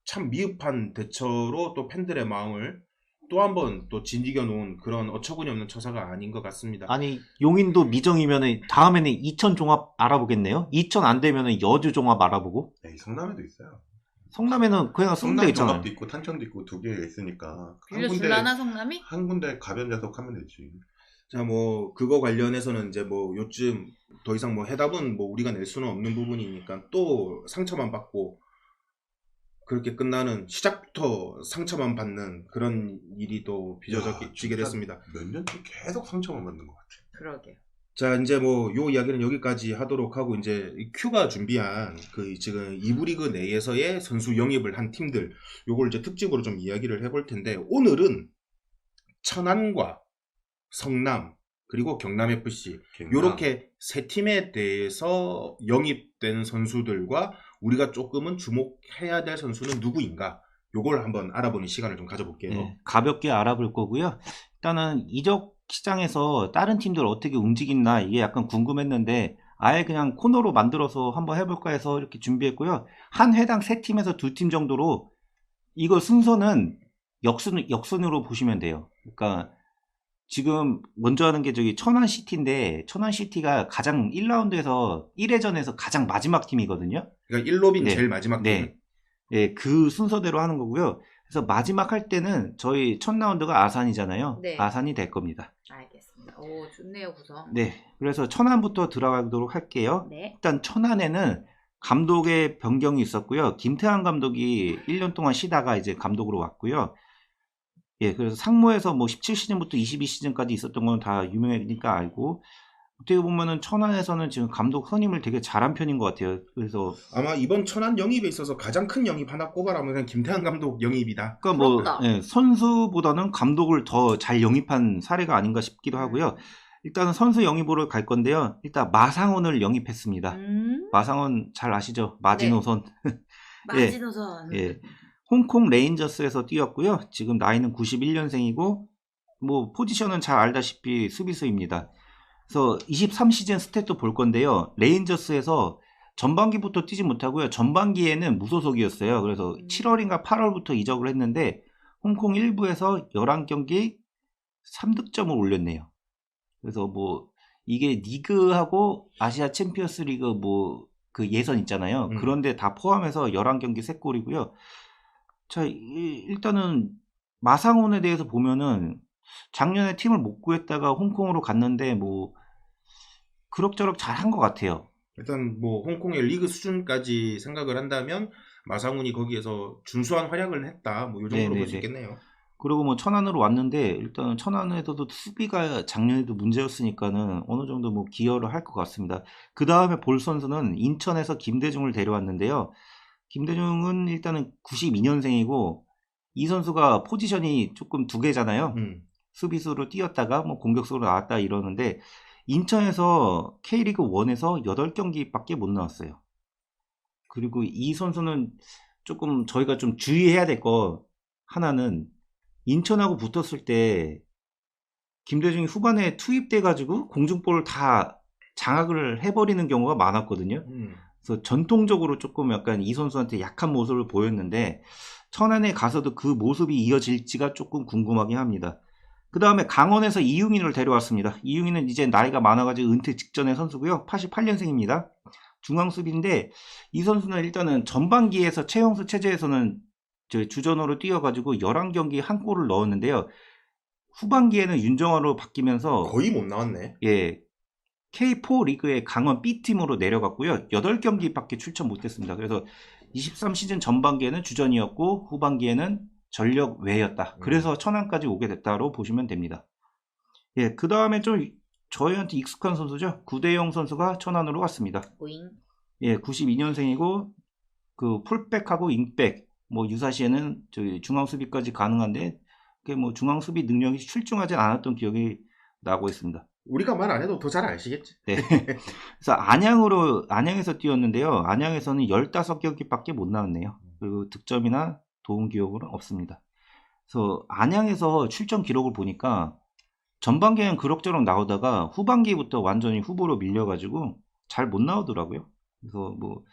[SPEAKER 4] 참 미흡한 대처로 또 팬들의 마음을 또 한 번 또 진이겨 놓은 그런 어처구니 없는 처사가 아닌 것 같습니다.
[SPEAKER 1] 아니 용인도 미정이면은 다음에는 이천 종합 알아보겠네요. 이천 안 되면은 여주 종합 알아보고.
[SPEAKER 2] 네, 성남에도 있어요.
[SPEAKER 1] 성남에는 그냥 쓰면
[SPEAKER 2] 성남
[SPEAKER 1] 되겠잖아요.
[SPEAKER 2] 종합도 있고 탄천도 있고 두 개 있으니까
[SPEAKER 3] 빌려줄라나 성남이?
[SPEAKER 2] 한 군데 가변 좌석하면 되지.
[SPEAKER 4] 자, 뭐 그거 관련해서는 이제 뭐 요즘 더 이상 뭐 해답은 뭐 우리가 낼 수는 없는 부분이니까 또 상처만 받고 그렇게 끝나는 시작부터 상처만 받는 그런 일이 또 빚어지게 됐습니다.
[SPEAKER 2] 몇 년째 계속 상처만 받는 것 같아.
[SPEAKER 3] 그러게요.
[SPEAKER 4] 자, 이제 뭐 요 이야기는 여기까지 하도록 하고 이제 큐가 준비한 그 지금 2부 리그 내에서의 선수 영입을 한 팀들 요걸 이제 특집으로 좀 이야기를 해볼 텐데 오늘은 천안과 성남 그리고 경남FC 요렇게 세 팀에 대해서 영입된 선수들과 우리가 조금은 주목해야 될 선수는 누구인가 요걸 한번 알아보는 시간을 좀 가져볼게요.
[SPEAKER 1] 네, 가볍게 알아볼 거고요. 일단은 이적 시장에서 다른 팀들 어떻게 움직이나 이게 약간 궁금했는데 아예 그냥 코너로 만들어서 한번 해볼까 해서 이렇게 준비했고요. 한 회당 3팀에서 2팀 정도로 이거 순서는 역순으로 보시면 돼요. 그러니까 지금 먼저 하는 게 저기 천안시티인데 천안시티가 가장 1라운드에서 1회전에서 가장 마지막 팀이거든요.
[SPEAKER 4] 그러니까 1로빈
[SPEAKER 1] 네.
[SPEAKER 4] 제일 마지막 팀.
[SPEAKER 1] 네. 네, 그 순서대로 하는 거고요. 그래서 마지막 할 때는 저희 첫 라운드가 아산이잖아요.
[SPEAKER 3] 네.
[SPEAKER 1] 아산이 될 겁니다.
[SPEAKER 3] 알겠습니다. 오, 좋네요, 구성.
[SPEAKER 1] 네. 그래서 천안부터 들어가도록 할게요.
[SPEAKER 3] 네.
[SPEAKER 1] 일단 천안에는 감독의 변경이 있었고요. 김태환 감독이 1년 동안 쉬다가 이제 감독으로 왔고요. 예, 그래서 상무에서 뭐 17시즌부터 22시즌까지 있었던 건 다 유명하니까 알고, 어떻게 보면은 천안에서는 지금 감독 선임을 되게 잘한 편인 것 같아요. 그래서
[SPEAKER 4] 아마 이번 천안 영입에 있어서 가장 큰 영입 하나 꼽아라면 그냥 김태환 감독 영입이다.
[SPEAKER 1] 그러니까 뭐
[SPEAKER 3] 부럽다.
[SPEAKER 1] 예, 선수보다는 감독을 더 잘 영입한 사례가 아닌가 싶기도 하고요. 일단은 선수 영입으로 갈 건데요. 일단 마상원을 영입했습니다. 마상원 잘 아시죠? 마지노선.
[SPEAKER 3] 마지노선.
[SPEAKER 1] 예. 홍콩 레인저스에서 뛰었고요. 지금 나이는 91년생이고 뭐 포지션은 잘 알다시피 수비수입니다. 그래서 23시즌 스탯도 볼 건데요. 레인저스에서 전반기부터 뛰지 못하고요. 전반기에는 무소속이었어요. 그래서 7월인가 8월부터 이적을 했는데 홍콩 1부에서 11경기 3득점을 올렸네요. 그래서 뭐 이게 리그하고 아시아 챔피언스 리그 뭐 그 예선 있잖아요. 그런데 다 포함해서 11경기 3골이고요. 자, 일단은 마상훈에 대해서 보면은 작년에 팀을 못 구했다가 홍콩으로 갔는데 뭐 그럭저럭 잘한 것 같아요.
[SPEAKER 4] 일단 뭐 홍콩의 리그 수준까지 생각을 한다면 마상훈이 거기에서 준수한 활약을 했다. 뭐 이 정도로 볼 수
[SPEAKER 1] 네네네.
[SPEAKER 4] 있겠네요.
[SPEAKER 1] 그리고 뭐 천안으로 왔는데 일단 천안에서도 수비가 작년에도 문제였으니까는 어느 정도 뭐 기여를 할 것 같습니다. 그 다음에 볼 선수는 인천에서 김대중을 데려왔는데요. 김대중은 일단은 92년생이고 이 선수가 포지션이 조금 두 개잖아요. 수비수로 뛰었다가 뭐 공격수로 나왔다 이러는데 인천에서 K리그 1에서 8경기밖에 못 나왔어요. 그리고 이 선수는 조금 저희가 좀 주의해야 될 거 하나는 인천하고 붙었을 때 김대중이 후반에 투입돼가지고 공중볼을 다 장악을 해버리는 경우가 많았거든요. 그래서 전통적으로 조금 약간 이 선수한테 약한 모습을 보였는데 천안에 가서도 그 모습이 이어질지가 조금 궁금하긴 합니다. 그 다음에 강원에서 이웅인을 데려왔습니다. 이웅인은 이제 나이가 많아가지고 은퇴 직전의 선수고요. 88년생입니다. 중앙수비인데 이 선수는 일단은 전반기에서 최용수 체제에서는 주전으로 뛰어가지고 11경기 한 골을 넣었는데요. 후반기에는 윤정환으로 바뀌면서
[SPEAKER 4] 거의 못 나왔네.
[SPEAKER 1] 예, K4 리그의 강원 B팀으로 내려갔고요. 8경기밖에 출전 못했습니다. 그래서 23시즌 전반기에는 주전이었고 후반기에는 전력 외였다. 그래서 천안까지 오게 됐다로 보시면 됩니다. 예, 그 다음에 좀 저희한테 익숙한 선수죠. 구대영 선수가 천안으로 왔습니다.
[SPEAKER 3] 오잉.
[SPEAKER 1] 예, 92년생이고 그 풀백하고 윙백 뭐 유사시에는 저희 중앙 수비까지 가능한데 그게 뭐 중앙 수비 능력이 출중하지 않았던 기억이 나고 있습니다.
[SPEAKER 4] 우리가 말 안 해도 더 잘 아시겠지.
[SPEAKER 1] 네. 그래서 안양에서 뛰었는데요. 안양에서는 15경기밖에 못 나왔네요. 그리고 득점이나 도움 기록은 없습니다. 그래서 안양에서 출전 기록을 보니까 전반기에는 그럭저럭 나오다가 후반기부터 완전히 후보로 밀려가지고 잘 못 나오더라고요. 그래서 뭐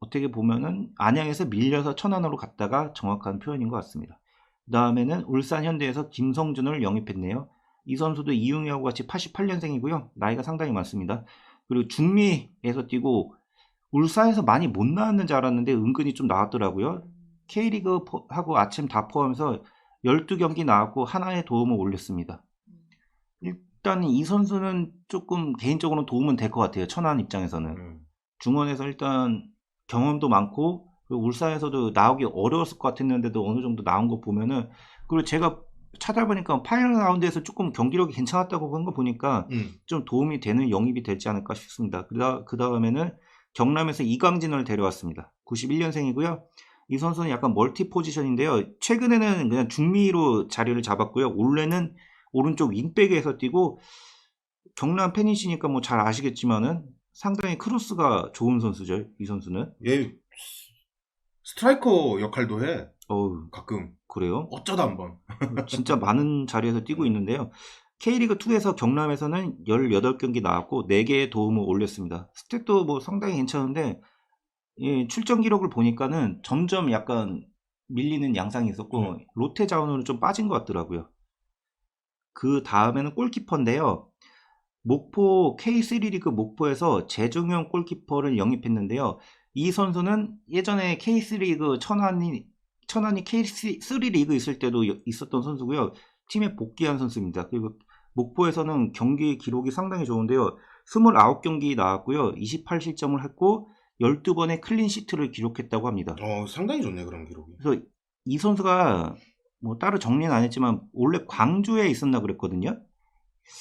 [SPEAKER 1] 어떻게 보면은 안양에서 밀려서 천안으로 갔다가 정확한 표현인 것 같습니다. 그 다음에는 울산 현대에서 김성준을 영입했네요. 이 선수도 이웅이하고 같이 88년생이고요. 나이가 상당히 많습니다. 그리고 중미에서 뛰고 울산에서 많이 못 나왔는 줄 알았는데 은근히 좀 나왔더라고요. K리그하고 아침 다 포함해서 12경기 나왔고 하나의 도움을 올렸습니다. 일단 이 선수는 조금 개인적으로 도움은 될 것 같아요. 천안 입장에서는. 중원에서 일단 경험도 많고 그리고 울산에서도 나오기 어려웠을 것 같았는데도 어느 정도 나온 거 보면은 그리고 제가 찾아보니까 파이널 라운드에서 조금 경기력이 괜찮았다고 본 거 보니까 좀 도움이 되는 영입이 되지 않을까 싶습니다. 그 다음에는 경남에서 이광진을 데려왔습니다. 91년생이고요. 이 선수는 약간 멀티 포지션인데요. 최근에는 그냥 중미로 자리를 잡았고요. 원래는 오른쪽 윙백에서 뛰고 경남 팬이시니까 뭐 잘 아시겠지만은 상당히 크로스가 좋은 선수죠. 이 선수는.
[SPEAKER 4] 얘 스트라이커 역할도 해.
[SPEAKER 1] 어우,
[SPEAKER 4] 가끔.
[SPEAKER 1] 그래요?
[SPEAKER 4] 어쩌다 한번.
[SPEAKER 1] 진짜 많은 자리에서 뛰고 있는데요. K리그2에서 경남에서는 18경기 나왔고 4개의 도움을 올렸습니다. 스탯도 뭐 상당히 괜찮은데 예, 출전 기록을 보니까는 점점 약간 밀리는 양상이 있었고 로테 자원으로 좀 빠진 것 같더라고요. 그 다음에는 골키퍼인데요. 목포 K3 리그 목포에서 재중용 골키퍼를 영입했는데요. 이 선수는 예전에 K3 리그 천안이 K3 리그 있을 때도 있었던 선수고요. 팀에 복귀한 선수입니다. 그리고 목포에서는 경기 기록이 상당히 좋은데요. 29경기 나왔고요. 28실점을 했고 12번의 클린시트를 기록했다고 합니다.
[SPEAKER 4] 상당히 좋네 그런 기록이.
[SPEAKER 1] 그래서 이 선수가 뭐 따로 정리는 안 했지만 원래 광주에 있었나 그랬거든요.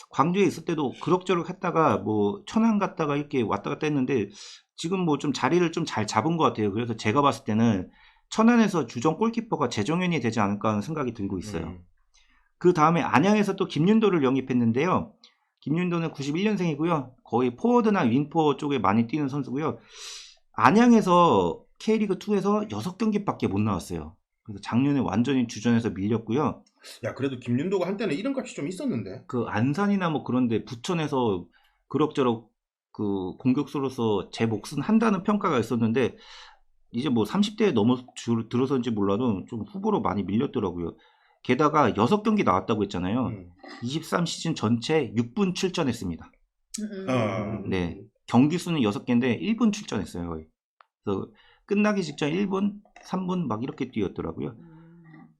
[SPEAKER 1] 광주에 있을 때도 그럭저럭 했다가 뭐 천안 갔다가 이렇게 왔다 갔다 했는데 지금 뭐 좀 자리를 좀 잘 잡은 것 같아요. 그래서 제가 봤을 때는 천안에서 주전 골키퍼가 재정현이 되지 않을까 하는 생각이 들고 있어요. 그 다음에 안양에서 또 김윤도를 영입했는데요. 김윤도는 91년생이고요. 거의 포워드나 윙포 쪽에 많이 뛰는 선수고요. 안양에서 K리그2에서 6경기밖에 못 나왔어요. 그래서 작년에 완전히 주전에서 밀렸고요.
[SPEAKER 4] 야, 그래도 김윤도가 한때는 이름값이 좀 있었는데.
[SPEAKER 1] 그 안산이나 뭐 그런데 부천에서 그럭저럭 그 공격수로서 제 몫은 한다는 평가가 있었는데 이제 뭐 30대에 들어서인지 몰라도 좀 후보로 많이 밀렸더라고요. 게다가 6경기 나왔다고 했잖아요. 23시즌 전체 6분 출전했습니다. 네. 경기 수는 6개인데 1분 출전했어요, 거의. 그래서 끝나기 직전 1분, 3분 막 이렇게 뛰었더라고요.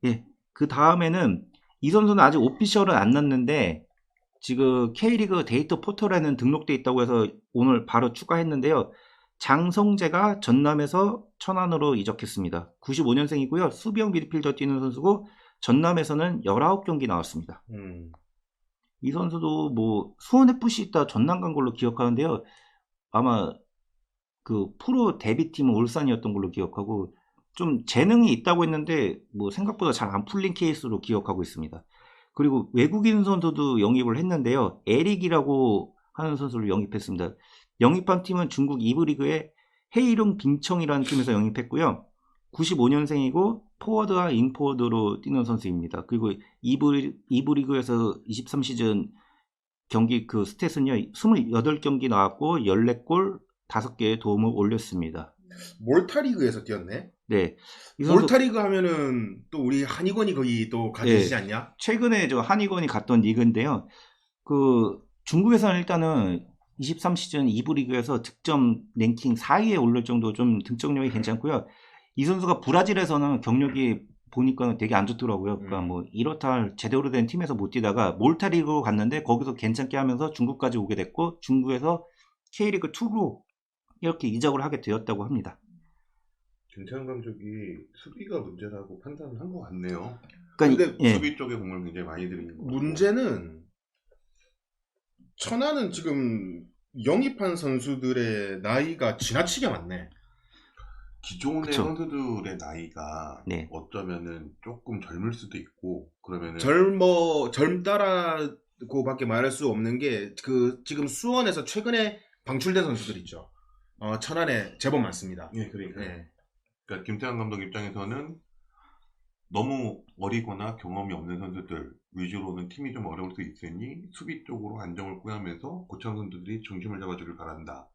[SPEAKER 1] 예. 그 다음에는 이 선수는 아직 오피셜은 안 났는데 지금 K리그 데이터 포털에는 등록돼 있다고 해서 오늘 바로 추가했는데요. 장성재가 전남에서 천안으로 이적했습니다. 95년생이고요. 수비형 미드필더 뛰는 선수고 전남에서는 19경기 나왔습니다. 이 선수도 뭐 수원FC 있다 전남 간 걸로 기억하는데요. 아마 그 프로 데뷔팀은 울산이었던 걸로 기억하고 좀 재능이 있다고 했는데 뭐 생각보다 잘 안 풀린 케이스로 기억하고 있습니다. 그리고 외국인 선수도 영입을 했는데요. 에릭이라고 하는 선수를 영입했습니다. 영입한 팀은 중국 2부 리그의 헤이룽 빙청이라는 팀에서 영입했고요. 95년생이고 포워드와 인포워드로 뛰는 선수입니다. 그리고 2부 리그에서 23시즌 경기 그 스탯은요. 28경기 나왔고 14골 5개의 도움을 올렸습니다.
[SPEAKER 4] 몰타리그에서 뛰었네.
[SPEAKER 1] 네. 이 선수
[SPEAKER 4] 몰타리그 하면은 또 우리 한의건이 거기 또 가지지
[SPEAKER 1] 네.
[SPEAKER 4] 않냐?
[SPEAKER 1] 최근에 저 한의건이 갔던 리그인데요. 그 중국에서는 일단은 23시즌 2부 리그에서 득점 랭킹 4위에 올릴 정도 좀 등장력이 괜찮고요. 이 선수가 브라질에서는 경력이 보니까 되게 안 좋더라고요. 그러니까 뭐 이렇다 할 제대로 된 팀에서 못 뛰다가 몰타리그로 갔는데 거기서 괜찮게 하면서 중국까지 오게 됐고 중국에서 K리그 2로 이렇게 이적을 하게 되었다고 합니다.
[SPEAKER 2] 김태형 감독이 수비가 문제라고 판단을 한 것 같네요.
[SPEAKER 1] 그러니까
[SPEAKER 2] 근데 수비 쪽에 공을 굉장히 많이 들이는 거.
[SPEAKER 4] 문제는 천안은 지금 영입한 선수들의 나이가 지나치게 많네.
[SPEAKER 2] 기존의
[SPEAKER 1] 그쵸.
[SPEAKER 2] 선수들의 나이가
[SPEAKER 1] 네.
[SPEAKER 2] 어쩌면은 조금 젊을 수도 있고 그러면은
[SPEAKER 4] 젊다라고밖에 말할 수 없는 게 그 지금 수원에서 최근에 방출된 선수들 있죠. 천안에 제법 많습니다.
[SPEAKER 2] 예, 그러니까.
[SPEAKER 4] 네.
[SPEAKER 2] 그러니까 김태형 감독 입장에서는 너무 어리거나 경험이 없는 선수들 위주로는 팀이 좀 어려울 수 있으니 수비 쪽으로 안정을 구하면서 고참 선수들이 중심을 잡아주길 바란다.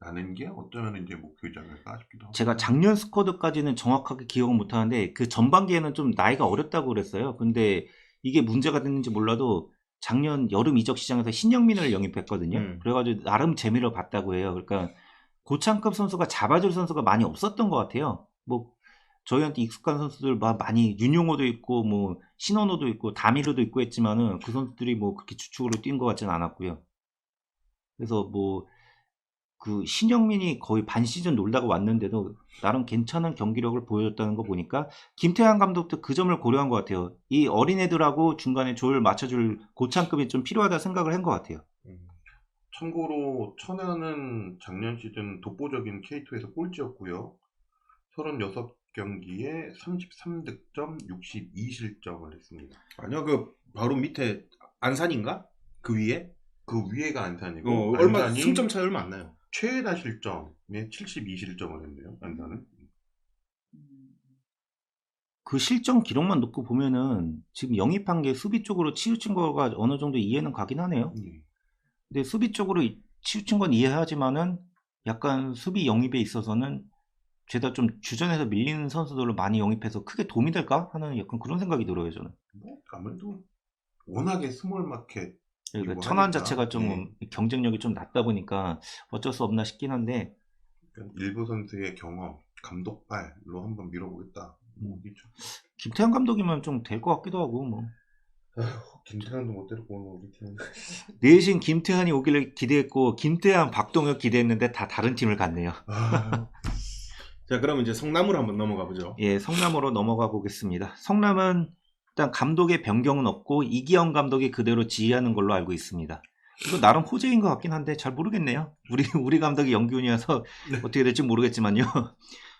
[SPEAKER 2] 라는 게 어쩌면 이제 목표이지 않을까 싶기도 하고.
[SPEAKER 1] 제가 작년 스쿼드까지는 정확하게 기억은 못하는데 그 전반기에는 좀 나이가 어렸다고 그랬어요. 근데 이게 문제가 됐는지 몰라도 작년 여름 이적 시장에서 신영민을 영입했거든요. 그래가지고 나름 재미를 봤다고 해요. 그러니까 고창급 선수가 잡아줄 선수가 많이 없었던 것 같아요. 뭐 저희한테 익숙한 선수들 많이 윤용호도 있고 뭐 신원호도 있고 다미르도 있고 했지만은 그 선수들이 뭐 그렇게 주축으로 뛴 것 같지는 않았고요. 그래서 뭐 그 신영민이 거의 반 시즌 놀다가 왔는데도 나름 괜찮은 경기력을 보여줬다는 거 보니까 김태환 감독도 그 점을 고려한 것 같아요. 이 어린애들하고 중간에 조율 맞춰줄 고창급이 좀 필요하다 생각을 한 것 같아요.
[SPEAKER 2] 참고로 천안은 작년 시즌 독보적인 K2에서 꼴찌였고요. 36경기에 33득점 62실점을 했습니다.
[SPEAKER 4] 아니요, 그 바로 밑에 안산인가? 그 위에?
[SPEAKER 2] 그 위에가 안산이고
[SPEAKER 4] 얼마
[SPEAKER 2] 안산이
[SPEAKER 4] 승점 차이 얼마 안 나요.
[SPEAKER 2] 최다 실점에 72실점을 했네요. 안산은.
[SPEAKER 1] 그 실점 기록만 놓고 보면은 지금 영입한 게 수비 쪽으로 치우친 거가 어느 정도 이해는 가긴 하네요. 근데 수비 쪽으로 치우친 건 이해하지만은 약간 수비 영입에 있어서는 죄다 좀 주전에서 밀리는 선수들로 많이 영입해서 크게 도움이 될까 하는 약간 그런 생각이 들어요, 저는.
[SPEAKER 2] 뭐 아무래도 워낙에 스몰 마켓
[SPEAKER 1] 그러니까 천안
[SPEAKER 2] 하니까.
[SPEAKER 1] 자체가 좀 경쟁력이 좀 낮다 보니까 어쩔 수 없나 싶긴 한데
[SPEAKER 2] 그러니까 일부 선수의 경험, 감독발로 한번 밀어보겠다. 뭐겠죠.
[SPEAKER 1] 김태형 감독이면 좀 될 것 같기도 하고 뭐.
[SPEAKER 2] 김태환도 못 데리고 우리 팀은.
[SPEAKER 1] 내신 김태환이 오기를 기대했고 김태환, 박동혁 기대했는데 다 다른 팀을 갔네요.
[SPEAKER 4] 자, 그럼 이제 성남으로 한번 넘어가 보죠.
[SPEAKER 1] 예, 성남으로 넘어가 보겠습니다. 성남은 일단 감독의 변경은 없고 이기영 감독이 그대로 지휘하는 걸로 알고 있습니다. 이거 나름 호재인 것 같긴 한데 잘 모르겠네요. 우리 감독이 영균이어서 어떻게 될지 모르겠지만요.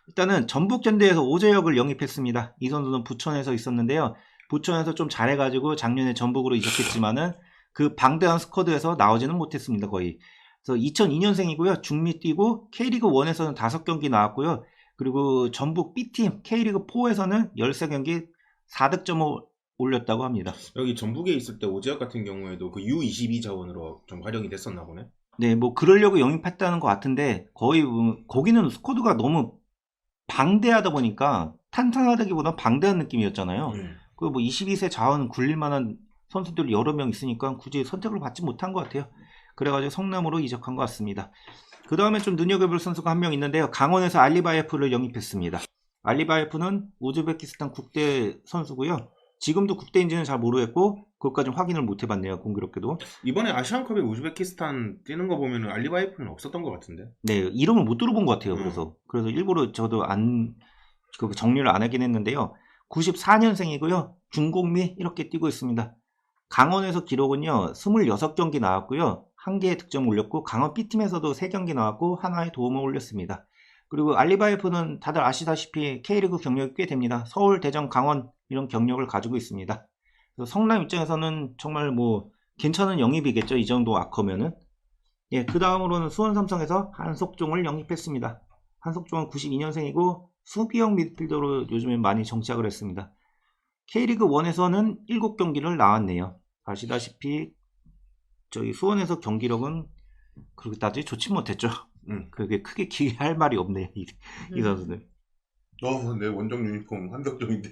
[SPEAKER 1] 일단은 전북현대에서 오재혁을 영입했습니다. 이 선수는 부천에서 있었는데요. 부천에서 좀 잘해가지고 작년에 전북으로 이적했지만은 그 방대한 스쿼드에서 나오지는 못했습니다. 거의. 그래서 2002년생이고요. 중미 뛰고 K리그 1에서는 5경기 나왔고요. 그리고 전북 B팀 K리그 4에서는 13경기 4득점을 올렸다고 합니다.
[SPEAKER 4] 여기 전북에 있을 때 오재혁 같은 경우에도 그 U22 자원으로 좀 활용이 됐었나 보네.
[SPEAKER 1] 네, 뭐 그러려고 영입했다는 것 같은데 거의 거기는 스쿼드가 너무 방대하다 보니까 탄탄하다기보다 방대한 느낌이었잖아요. 그리고 뭐 22세 자원 굴릴 만한 선수들이 여러 명 있으니까 굳이 선택을 받지 못한 것 같아요. 그래가지고 성남으로 이적한 것 같습니다. 그 다음에 좀 눈여겨볼 선수가 한 명 있는데요. 강원에서 알리바예프를 영입했습니다. 알리바예프는 우즈베키스탄 국대 선수고요. 지금도 국대인지는 잘 모르겠고 그것까지 확인을 못 해봤네요. 공교롭게도.
[SPEAKER 4] 이번에 아시안컵에 우즈베키스탄 뛰는 거 보면 알리바이프는 없었던 것 같은데.
[SPEAKER 1] 네, 이름을 못 들어본 것 같아요. 그래서 일부러 저도 정리를 안 하긴 했는데요. 94년생이고요. 중공미 이렇게 뛰고 있습니다. 강원에서 기록은요. 26경기 나왔고요. 1개의 득점 올렸고 강원 B팀에서도 3경기 나왔고 하나의 도움을 올렸습니다. 그리고 알리바예프는 다들 아시다시피 K리그 경력이 꽤 됩니다. 서울, 대전, 강원 이런 경력을 가지고 있습니다. 그래서 성남 입장에서는 정말 뭐 괜찮은 영입이겠죠. 이 정도 아커면은. 예, 그 다음으로는 수원 삼성에서 한석종을 영입했습니다. 한석종은 92년생이고 수비형 미드필더로 요즘에 많이 정착을 했습니다. K리그 1에서는 7경기를 나왔네요. 아시다시피 저희 수원에서 경기력은 그렇게 따지 좋지 못했죠. 그게 크게 기할 말이 없네요. 이 선수는.
[SPEAKER 2] 내 원정 유니폼 한덕종인데.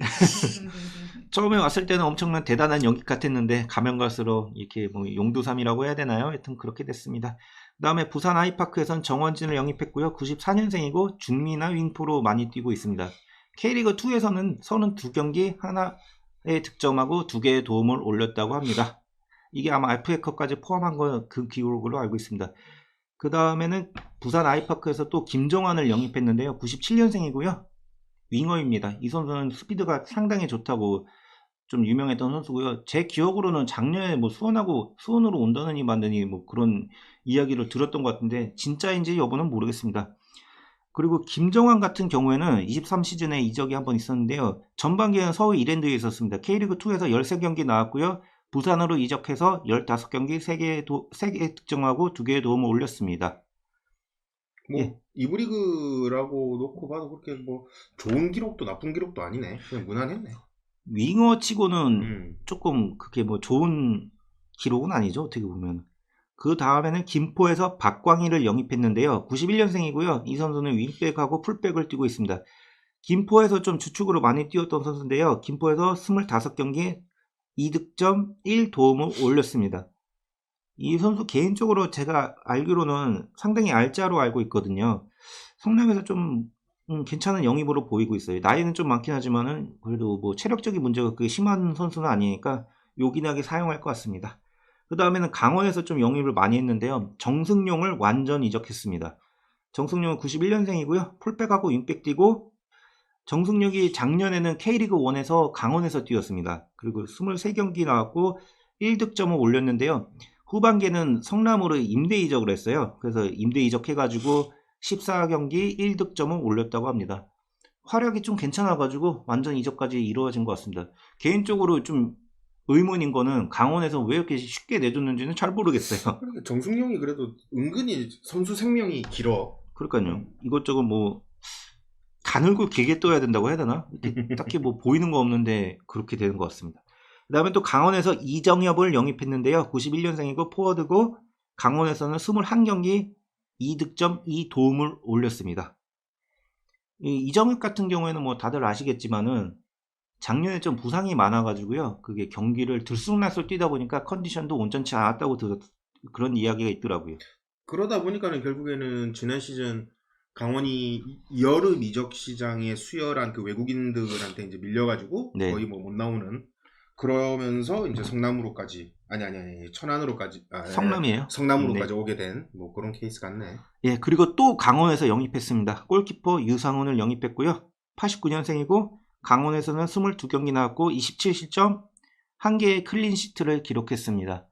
[SPEAKER 1] 처음에 왔을 때는 엄청난 대단한 연기 같았는데 가면 갈수록 이렇게 뭐 용두삼이라고 해야 되나요? 하여튼 그렇게 됐습니다. 그 다음에 부산 아이파크에선 정원진을 영입했고요. 94년생이고 중미나 윙포로 많이 뛰고 있습니다. K리그 2에서는 32경기 하나의 득점하고 2개의 도움을 올렸다고 합니다. 이게 아마 FA컵까지 포함한 그 기록으로 알고 있습니다. 그 다음에는 부산 아이파크에서 또 김정환을 영입했는데요. 97년생이고요. 윙어입니다. 이 선수는 스피드가 상당히 좋다고 좀 유명했던 선수고요. 제 기억으로는 작년에 뭐 수원으로 온다느니 만드니 뭐 그런 이야기를 들었던 것 같은데 진짜인지 여부는 모르겠습니다. 그리고 김정환 같은 경우에는 23시즌에 이적이 한번 있었는데요. 전반기에는 서울 이랜드에 있었습니다. K리그2에서 13경기 나왔고요. 부산으로 이적해서 15경기 3개 득점하고 2개의 도움을 올렸습니다.
[SPEAKER 4] 뭐
[SPEAKER 1] 예.
[SPEAKER 4] 이브리그라고 놓고 봐도 그렇게 뭐 좋은 기록도 나쁜 기록도 아니네. 그냥 무난했네.
[SPEAKER 1] 윙어 치고는 조금 그게 뭐 좋은 기록은 아니죠. 어떻게 보면. 그 다음에는 김포에서 박광희를 영입했는데요. 91년생이고요. 이 선수는 윙백하고 풀백을 뛰고 있습니다. 김포에서 좀 주축으로 많이 뛰었던 선수인데요. 김포에서 25경기 2득점 1도움을 올렸습니다. 이 선수 개인적으로 제가 알기로는 상당히 알짜로 알고 있거든요. 성남에서 좀 괜찮은 영입으로 보이고 있어요. 나이는 좀 많긴 하지만은 그래도 뭐 체력적인 문제가 그게 심한 선수는 아니니까 요긴하게 사용할 것 같습니다. 그 다음에는 강원에서 좀 영입을 많이 했는데요. 정승용을 완전 이적했습니다. 정승용은 91년생이고요. 풀백하고 윙백 뛰고 정승용이 작년에는 K리그 1에서 강원에서 뛰었습니다. 그리고 23경기 나왔고 1득점을 올렸는데요. 후반기에는 성남으로 임대 이적을 했어요. 그래서 임대 이적해가지고 14경기 1득점을 올렸다고 합니다. 활약이 좀 괜찮아가지고 완전 이적까지 이루어진 것 같습니다. 개인적으로 좀 의문인 거는 강원에서 왜 이렇게 쉽게 내줬는지는 잘 모르겠어요.
[SPEAKER 4] 그러니까 정승용이 그래도 은근히 선수 생명이 길어.
[SPEAKER 1] 그러니까요. 이것저것 뭐 가늘고 길게 떠야 된다고 해야 되나? 딱히 뭐 보이는 거 없는데 그렇게 되는 것 같습니다. 그 다음에 또 강원에서 이정엽을 영입했는데요. 91년생이고 포워드고 강원에서는 21경기 2득점 2도움을 올렸습니다. 이정엽 같은 경우에는 뭐 다들 아시겠지만은 작년에 좀 부상이 많아가지고요. 그게 경기를 들쑥날쑥 뛰다 보니까 컨디션도 온전치 않았다고 그런 이야기가 있더라고요.
[SPEAKER 4] 그러다 보니까는 결국에는 지난 시즌 강원이 여름 이적 시장에 수혈한 그 외국인들한테 이제 밀려가지고
[SPEAKER 1] 네.
[SPEAKER 4] 거의 뭐 못 나오는 그러면서 이제 성남으로까지 천안으로까지
[SPEAKER 1] 성남이에요.
[SPEAKER 4] 성남으로까지
[SPEAKER 1] 네.
[SPEAKER 4] 오게 된 뭐 그런 케이스 같네.
[SPEAKER 1] 예, 그리고 또 강원에서 영입했습니다. 골키퍼 유상훈을 영입했고요. 89년생이고 강원에서는 22경기 나왔고 27실점 1개의 클린시트를 기록했습니다.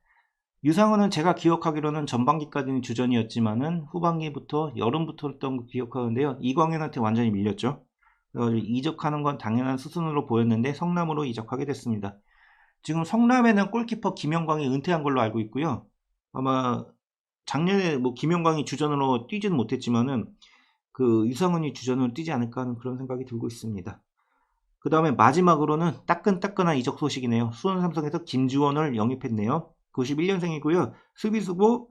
[SPEAKER 1] 유상훈은 제가 기억하기로는 전반기까지는 주전이었지만은 후반기부터 여름부터 했던 거 기억하는데요. 이광현한테 완전히 밀렸죠. 이적하는 건 당연한 수순으로 보였는데 성남으로 이적하게 됐습니다. 지금 성남에는 골키퍼 김영광이 은퇴한 걸로 알고 있고요. 아마 작년에 뭐 김영광이 주전으로 뛰지는 못했지만은 그 유상훈이 주전으로 뛰지 않을까 하는 그런 생각이 들고 있습니다. 그 다음에 마지막으로는 따끈따끈한 이적 소식이네요. 수원 삼성에서 김주원을 영입했네요. 91년생이고요. 수비수고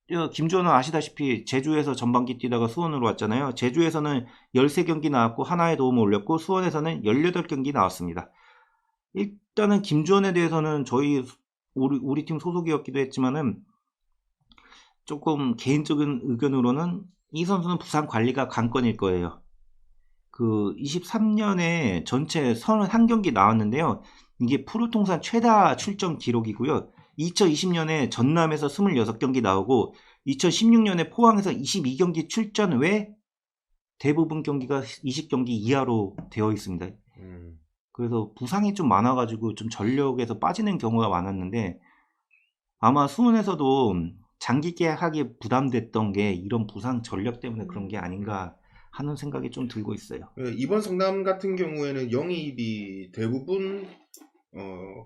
[SPEAKER 1] 김주원은 아시다시피 제주에서 전반기 뛰다가 수원으로 왔잖아요. 제주에서는 13경기 나왔고 하나의 도움을 올렸고 수원에서는 18경기 나왔습니다. 일단은 김주원에 대해서는 우리 팀 소속이었기도 했지만은 조금 개인적인 의견으로는 이 선수는 부상 관리가 관건일 거예요. 그 23년에 전체 31경기 나왔는데요. 이게 프로 통산 최다 출전 기록이고요. 2020년에 전남에서 26경기 나오고 2016년에 포항에서 22경기 출전 외 대부분 경기가 20경기 이하로 되어 있습니다. 그래서 부상이 좀 많아가지고 좀 전력에서 빠지는 경우가 많았는데 아마 수원에서도 장기 계약하기 부담됐던 게 이런 부상 전력 때문에 그런 게 아닌가 하는 생각이 좀 들고 있어요.
[SPEAKER 4] 이번 성남 같은 경우에는 영입이 대부분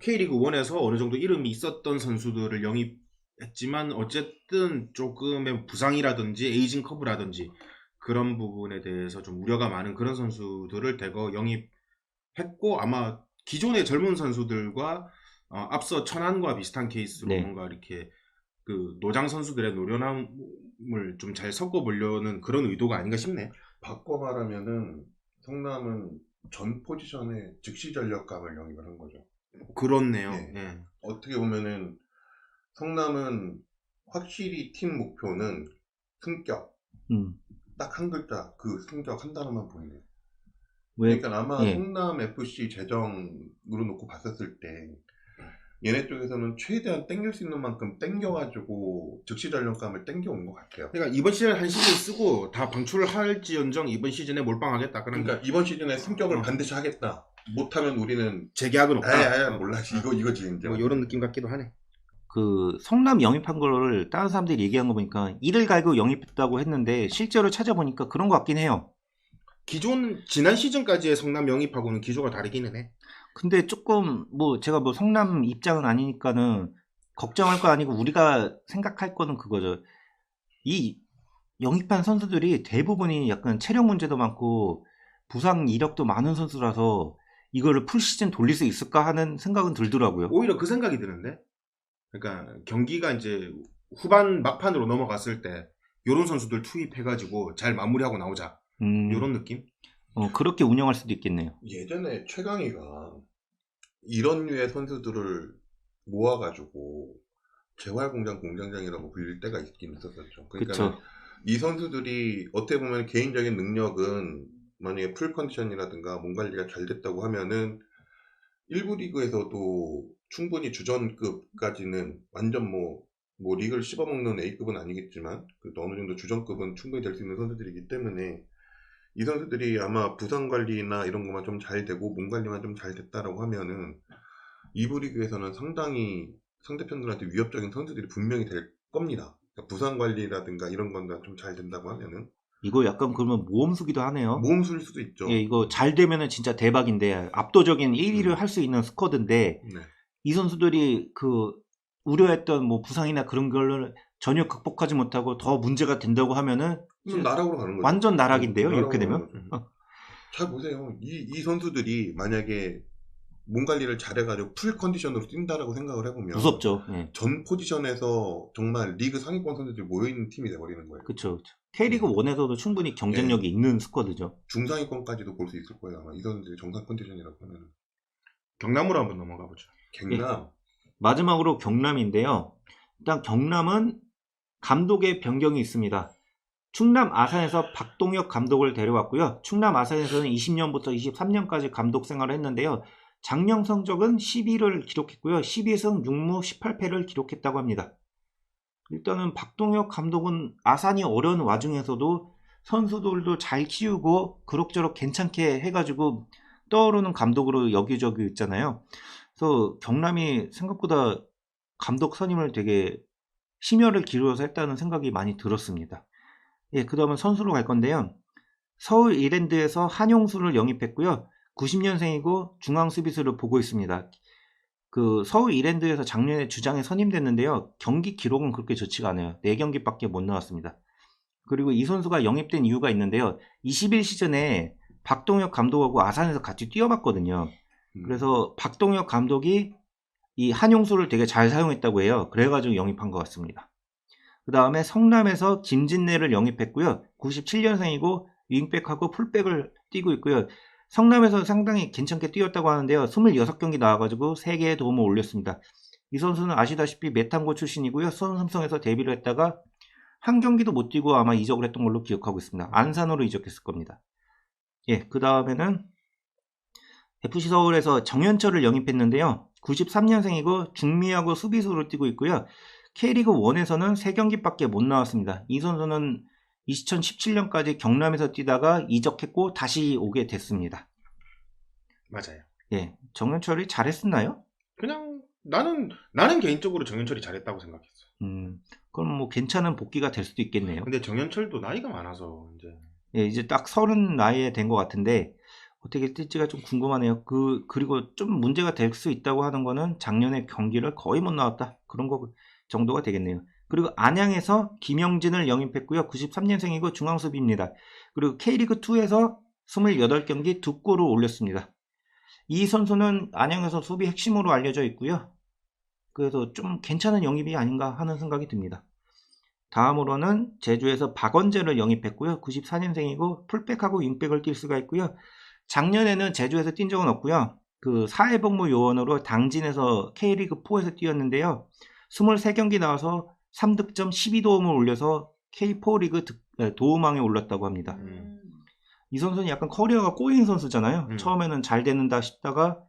[SPEAKER 4] K리그 1에서 어느 정도 이름이 있었던 선수들을 영입했지만 어쨌든 조금의 부상이라든지 에이징 커브라든지 그런 부분에 대해서 좀 우려가 많은 그런 선수들을 대거 영입했고 아마 기존의 젊은 선수들과 앞서 천안과 비슷한 케이스로
[SPEAKER 1] 네.
[SPEAKER 4] 뭔가 이렇게 그 노장 선수들의 노련함을 좀 잘 섞어보려는 그런 의도가 아닌가 싶네.
[SPEAKER 2] 바꿔 말하면은 성남은 전 포지션에 즉시 전력감을 영입을 한 거죠.
[SPEAKER 4] 그렇네요.
[SPEAKER 2] 네.
[SPEAKER 4] 예.
[SPEAKER 2] 어떻게 보면은 성남은 확실히 팀 목표는 승격. 딱 한 글자, 그 승격 한 단어만 보이네요.
[SPEAKER 1] 왜?
[SPEAKER 2] 그러니까 아마
[SPEAKER 1] 예.
[SPEAKER 2] 성남 FC 재정으로 놓고 봤었을 때 얘네 쪽에서는 최대한 땡길 수 있는 만큼 땡겨가지고 즉시 전력감을 땡겨온 것 같아요.
[SPEAKER 4] 그러니까 이번 시즌 한 시즌 쓰고 다 방출을 할지언정 이번 시즌에 몰빵하겠다.
[SPEAKER 2] 그러니까 이번 시즌에 승격을 반드시 하겠다. 못하면 우리는
[SPEAKER 4] 재계약은 없다.
[SPEAKER 2] 몰라. 이거지 이제.
[SPEAKER 4] 뭐 이런 느낌 같기도 하네.
[SPEAKER 1] 그 성남 영입한 거를 다른 사람들이 얘기한 거 보니까 이를 갈고 영입했다고 했는데 실제로 찾아보니까 그런 것 같긴 해요.
[SPEAKER 4] 지난 시즌까지의 성남 영입하고는 기조가 다르기는 해.
[SPEAKER 1] 근데 조금 제가 성남 입장은 아니니까는 걱정할 거 아니고 우리가 생각할 거는 그거죠. 이 영입한 선수들이 대부분이 약간 체력 문제도 많고 부상 이력도 많은 선수라서 이거를 풀 시즌 돌릴 수 있을까 하는 생각은 들더라고요.
[SPEAKER 4] 오히려 그 생각이 드는데. 그러니까 경기가 이제 후반 막판으로 넘어갔을 때 이런 선수들 투입해가지고 잘 마무리하고 나오자. 이런 느낌?
[SPEAKER 1] 그렇게 운영할 수도 있겠네요.
[SPEAKER 2] 예전에 최강희가 이런 류의 선수들을 모아가지고 재활공장 공장장이라고 불릴 때가 있긴 있었었죠. 그러니까 이 선수들이 어떻게 보면 개인적인 능력은 만약에 풀 컨디션이라든가 몸 관리가 잘 됐다고 하면은 일부 리그에서도 충분히 주전급까지는 완전 리그를 씹어먹는 A급은 아니겠지만 그래도 어느 정도 주전급은 충분히 될 수 있는 선수들이기 때문에 이 선수들이 아마 부상 관리나 이런 것만 좀 잘 되고 몸 관리만 좀 잘 됐다라고 하면은 2부 리그에서는 상당히 상대편들한테 위협적인 선수들이 분명히 될 겁니다. 그러니까 부상 관리라든가 이런 건 좀 잘 된다고 하면은
[SPEAKER 1] 이거 약간 그러면 모험수기도 하네요.
[SPEAKER 2] 모험수일 수도 있죠.
[SPEAKER 1] 예, 이거 잘 되면은 진짜 대박인데 압도적인 1위를 할 수 있는 스쿼드인데
[SPEAKER 2] 네.
[SPEAKER 1] 이 선수들이 그 우려했던 부상이나 그런 걸 전혀 극복하지 못하고 더 문제가 된다고 하면은
[SPEAKER 2] 나락으로 가는 거죠.
[SPEAKER 1] 완전 나락인데요. 이렇게 되면.
[SPEAKER 2] 잘 보세요. 이 선수들이 만약에 몸 관리를 잘해가지고 풀 컨디션으로 뛴다라고 생각을 해보면
[SPEAKER 1] 무섭죠. 예.
[SPEAKER 2] 전 포지션에서 정말 리그 상위권 선수들이 모여있는 팀이 돼버리는 거예요.
[SPEAKER 1] 그렇죠. K리그 1에서도 충분히 경쟁력이 있는 스쿼드죠.
[SPEAKER 2] 중상위권까지도 볼 수 있을 거예요. 아마 이 선수들이 정상 컨디션이라고 하면.
[SPEAKER 4] 경남으로 한번 넘어가 보죠.
[SPEAKER 2] 경남.
[SPEAKER 1] 마지막으로 경남인데요. 일단 경남은 감독의 변경이 있습니다. 충남 아산에서 박동혁 감독을 데려왔고요. 충남 아산에서는 20년부터 23년까지 감독 생활을 했는데요. 작년 성적은 12를 기록했고요. 12승 6무 18패를 기록했다고 합니다. 일단은 박동혁 감독은 아산이 어려운 와중에서도 선수들도 잘 키우고 그럭저럭 괜찮게 해가지고 떠오르는 감독으로 여기저기 있잖아요. 그래서 경남이 생각보다 감독 선임을 되게 심혈을 기울여서 했다는 생각이 많이 들었습니다. 예, 그 다음은 선수로 갈 건데요. 서울 이랜드에서 한용수를 영입했고요. 90년생이고 중앙 수비수를 보고 있습니다. 그 서울 이랜드에서 작년에 주장에 선임됐는데요. 경기 기록은 그렇게 좋지가 않아요. 4경기밖에 못 나왔습니다. 그리고 이 선수가 영입된 이유가 있는데요. 21시즌에 박동혁 감독하고 아산에서 같이 뛰어봤거든요. 그래서 박동혁 감독이 이 한용수를 되게 잘 사용했다고 해요. 그래가지고 영입한 것 같습니다. 그 다음에 성남에서 김진래를 영입했고요. 97년생이고 윙백하고 풀백을 뛰고 있고요. 성남에서 상당히 괜찮게 뛰었다고 하는데요. 26경기 나와가지고 3개의 도움을 올렸습니다. 이 선수는 아시다시피 메탄고 출신이고요. 수원삼성에서 데뷔를 했다가 한 경기도 못 뛰고 아마 이적을 했던 걸로 기억하고 있습니다. 안산으로 이적했을 겁니다. 예, 그 다음에는 FC 서울에서 정현철을 영입했는데요. 93년생이고 중미하고 수비수로 뛰고 있고요. K리그 1에서는 3경기밖에 못 나왔습니다. 이 선수는 2017년까지 경남에서 뛰다가 이적했고 다시 오게 됐습니다.
[SPEAKER 4] 맞아요.
[SPEAKER 1] 예, 정현철이 잘했었나요?
[SPEAKER 4] 그냥 나는 개인적으로 정현철이 잘했다고 생각했어.
[SPEAKER 1] 그럼 뭐 괜찮은 복귀가 될 수도 있겠네요.
[SPEAKER 4] 근데 정현철도 나이가 많아서
[SPEAKER 1] 예, 이제 딱 30 나이에 된 것 같은데 어떻게 뛸지가 좀 궁금하네요. 그리고 좀 문제가 될 수 있다고 하는 거는 작년에 경기를 거의 못 나왔다. 그런 거 정도가 되겠네요. 그리고 안양에서 김영진을 영입했고요. 93년생이고 중앙수비입니다. 그리고 K리그2에서 28경기 2골을 올렸습니다. 이 선수는 안양에서 수비 핵심으로 알려져 있고요. 그래서 좀 괜찮은 영입이 아닌가 하는 생각이 듭니다. 다음으로는 제주에서 박원재를 영입했고요. 94년생이고 풀백하고 윙백을 뛸 수가 있고요. 작년에는 제주에서 뛴 적은 없고요. 그 사회복무 요원으로 당진에서 K리그4에서 뛰었는데요. 23경기 나와서 3득점 12도움을 올려서 K4 리그 도움왕에 올랐다고 합니다. 이 선수는 약간 커리어가 꼬인 선수잖아요. 처음에는 잘 되는다 싶다가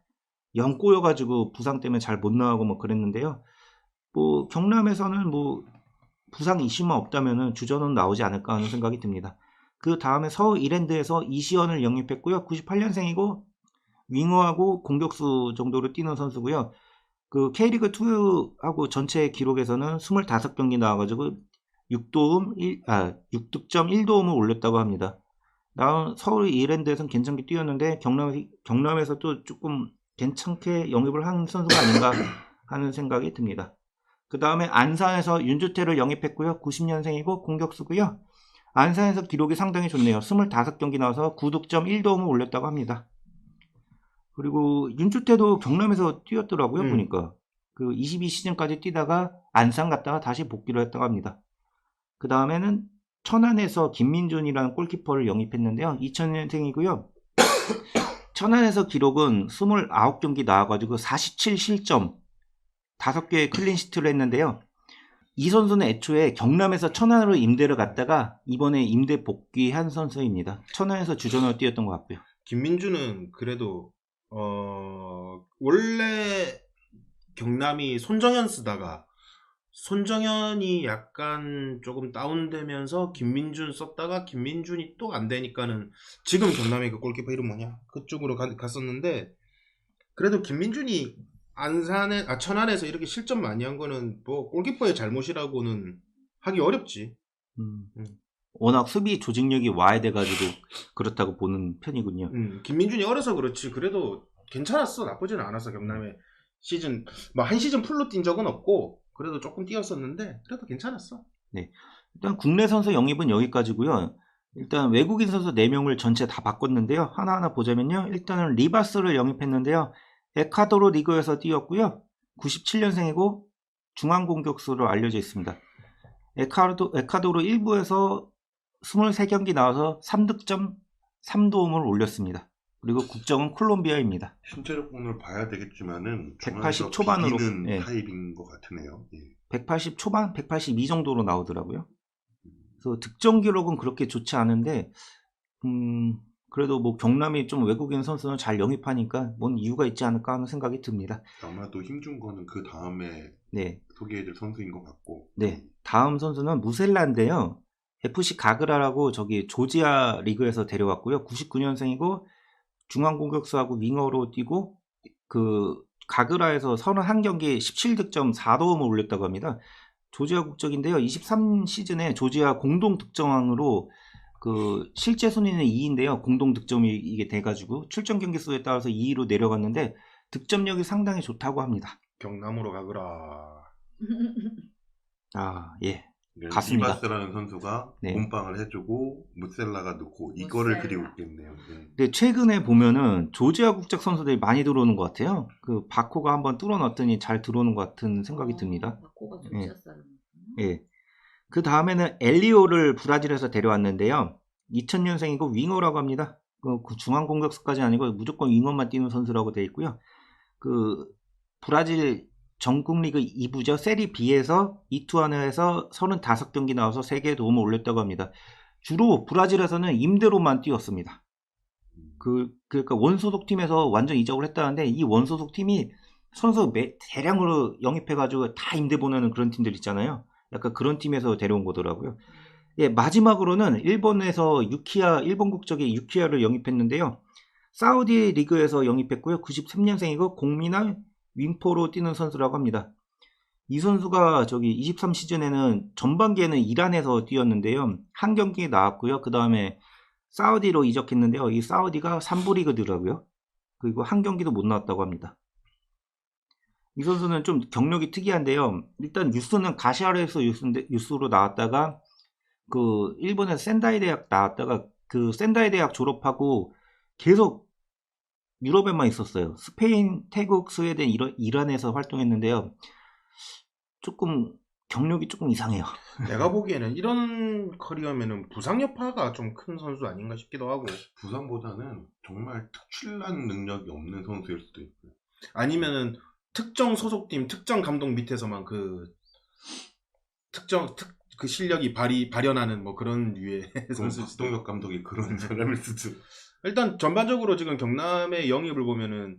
[SPEAKER 1] 영 꼬여가지고 부상 때문에 잘 못 나가고 뭐 그랬는데요. 뭐 경남에서는 뭐 부상 이슈만 없다면은 주전은 나오지 않을까 하는 생각이 듭니다. 그 다음에 서울 이랜드에서 이시원을 영입했고요. 98년생이고 윙어하고 공격수 정도로 뛰는 선수고요. 그 K리그2하고 전체 기록에서는 25경기 나와가지고 6득점 1도움을 올렸다고 합니다. 서울 이랜드에서는 괜찮게 뛰었는데 경남에서 또 조금 괜찮게 영입을 한 선수가 아닌가 하는 생각이 듭니다. 그 다음에 안산에서 윤주태를 영입했고요. 90년생이고 공격수고요. 안산에서 기록이 상당히 좋네요. 25경기 나와서 9득점 1도움을 올렸다고 합니다. 그리고 윤주태도 경남에서 뛰었더라고요. 보니까 그 22시즌까지 뛰다가 안산 갔다가 다시 복귀를 했다고 합니다. 그 다음에는 천안에서 김민준이라는 골키퍼를 영입했는데요. 2000년생이고요. 천안에서 기록은 29경기 나와가지고 47실점 5개의 클린시트를 했는데요. 이 선수는 애초에 경남에서 천안으로 임대를 갔다가 이번에 임대 복귀한 선수입니다. 천안에서 주전으로 뛰었던 것 같고요.
[SPEAKER 4] 김민주는 그래도 원래 경남이 손정현 쓰다가 손정현이 약간 조금 다운되면서 김민준 썼다가 김민준이 또 안 되니까는 지금 경남의 그 골키퍼 이름 뭐냐? 그쪽으로 갔었는데 그래도 김민준이 천안에서 이렇게 실점 많이 한 거는 뭐 골키퍼의 잘못이라고는 하기 어렵지.
[SPEAKER 1] 워낙 수비 조직력이 와야 돼가지고 그렇다고 보는 편이군요.
[SPEAKER 4] 김민준이 어려서 그렇지. 그래도 괜찮았어. 나쁘지는 않았어. 경남의 시즌 뭐 한 시즌 풀로 뛴 적은 없고 그래도 조금 뛰었었는데 그래도 괜찮았어.
[SPEAKER 1] 네, 일단 국내 선수 영입은 여기까지고요. 일단 외국인 선수 4명을 전체 다 바꿨는데요. 하나하나 보자면요. 일단은 리바스를 영입했는데요. 에콰도르 리그에서 뛰었고요. 97년생이고 중앙 공격수로 알려져 있습니다. 에콰도르 1부에서 23경기 나와서 3득점 3도움을 올렸습니다. 그리고 국적은 콜롬비아입니다.
[SPEAKER 2] 신체 조건을 봐야 되겠지만은
[SPEAKER 1] 180 초반으로
[SPEAKER 2] 예. 타입인 것 같으네요. 예.
[SPEAKER 1] 180 초반, 182 정도로 나오더라고요. 그래서 득점 기록은 그렇게 좋지 않은데 그래도 뭐 경남이 좀 외국인 선수는 잘 영입하니까 뭔 이유가 있지 않을까 하는 생각이 듭니다.
[SPEAKER 2] 아마도 힘준 거는 그 다음에 소개해줄 선수인 것 같고.
[SPEAKER 1] 네, 다음 선수는 무셀라인데요. FC 가그라라고 저기 조지아 리그에서 데려왔고요. 99년생이고 중앙 공격수하고 윙어로 뛰고 그 가그라에서 31경기 17득점 4도움을 올렸다고 합니다. 조지아 국적인데요. 23시즌에 조지아 공동 득점왕으로 그 실제 순위는 2위인데요. 공동 득점이 이게 돼가지고 출전 경기 수에 따라서 2위로 내려갔는데 득점력이 상당히 좋다고 합니다.
[SPEAKER 4] 경남으로 가거라.
[SPEAKER 1] 아, 예.
[SPEAKER 2] 네,
[SPEAKER 1] 같습니다.
[SPEAKER 2] 리바스라는 선수가 몸빵을 해주고 무셀라가 넣고 이거를 그리고 있겠네요. 네.
[SPEAKER 1] 근데 최근에 보면은 조지아 국적 선수들이 많이 들어오는 것 같아요. 그 바코가 한번 뚫어놨더니 잘 들어오는 것 같은 생각이 듭니다.
[SPEAKER 3] 바코가 조지아 사람.
[SPEAKER 1] 예. 그 다음에는 엘리오를 브라질에서 데려왔는데요. 2000년생이고 윙어라고 합니다. 그 중앙 공격수까지 아니고 무조건 윙어만 뛰는 선수라고 되어 있고요. 그 브라질 전국 리그 2부죠. 세리 B에서 이투아노에서 35경기 나와서 3개의 도움을 올렸다고 합니다. 주로 브라질에서는 임대로만 뛰었습니다. 그러니까 원소속 팀에서 완전 이적을 했다는데 이 원소속 팀이 선수 대량으로 영입해가지고 다 임대 보내는 그런 팀들 있잖아요. 약간 그런 팀에서 데려온 거더라고요. 예, 마지막으로는 일본에서 일본 국적의 유키아를 영입했는데요. 사우디 리그에서 영입했고요. 93년생이고 공미나 윙포로 뛰는 선수라고 합니다. 이 선수가 23 시즌에는 전반기에는 이란에서 뛰었는데요. 한 경기 나왔고요. 그 다음에 사우디로 이적했는데요. 이 사우디가 3부 리그더라고요. 그리고 한 경기도 못 나왔다고 합니다. 이 선수는 좀 경력이 특이한데요. 일단 유스는 가시아르에서 유스로 나왔다가 그 일본의 센다이 대학 나왔다가 그 센다이 대학 졸업하고 계속 유럽에만 있었어요. 스페인, 태국, 스웨덴, 이란에서 활동했는데요. 조금 경력이 조금 이상해요.
[SPEAKER 4] 내가 보기에는 이런 커리어면은 부상 여파가 좀 큰 선수 아닌가 싶기도 하고.
[SPEAKER 2] 부상보다는 정말 특출난 능력이 없는 선수일 수도 있고요.
[SPEAKER 4] 아니면은 특정 소속팀, 특정 감독 밑에서만 그 실력이 발현하는 뭐 그런 류의 선수.
[SPEAKER 2] 박동혁 감독이 그런 사람일 수도.
[SPEAKER 4] 일단 전반적으로 지금 경남의 영입을 보면은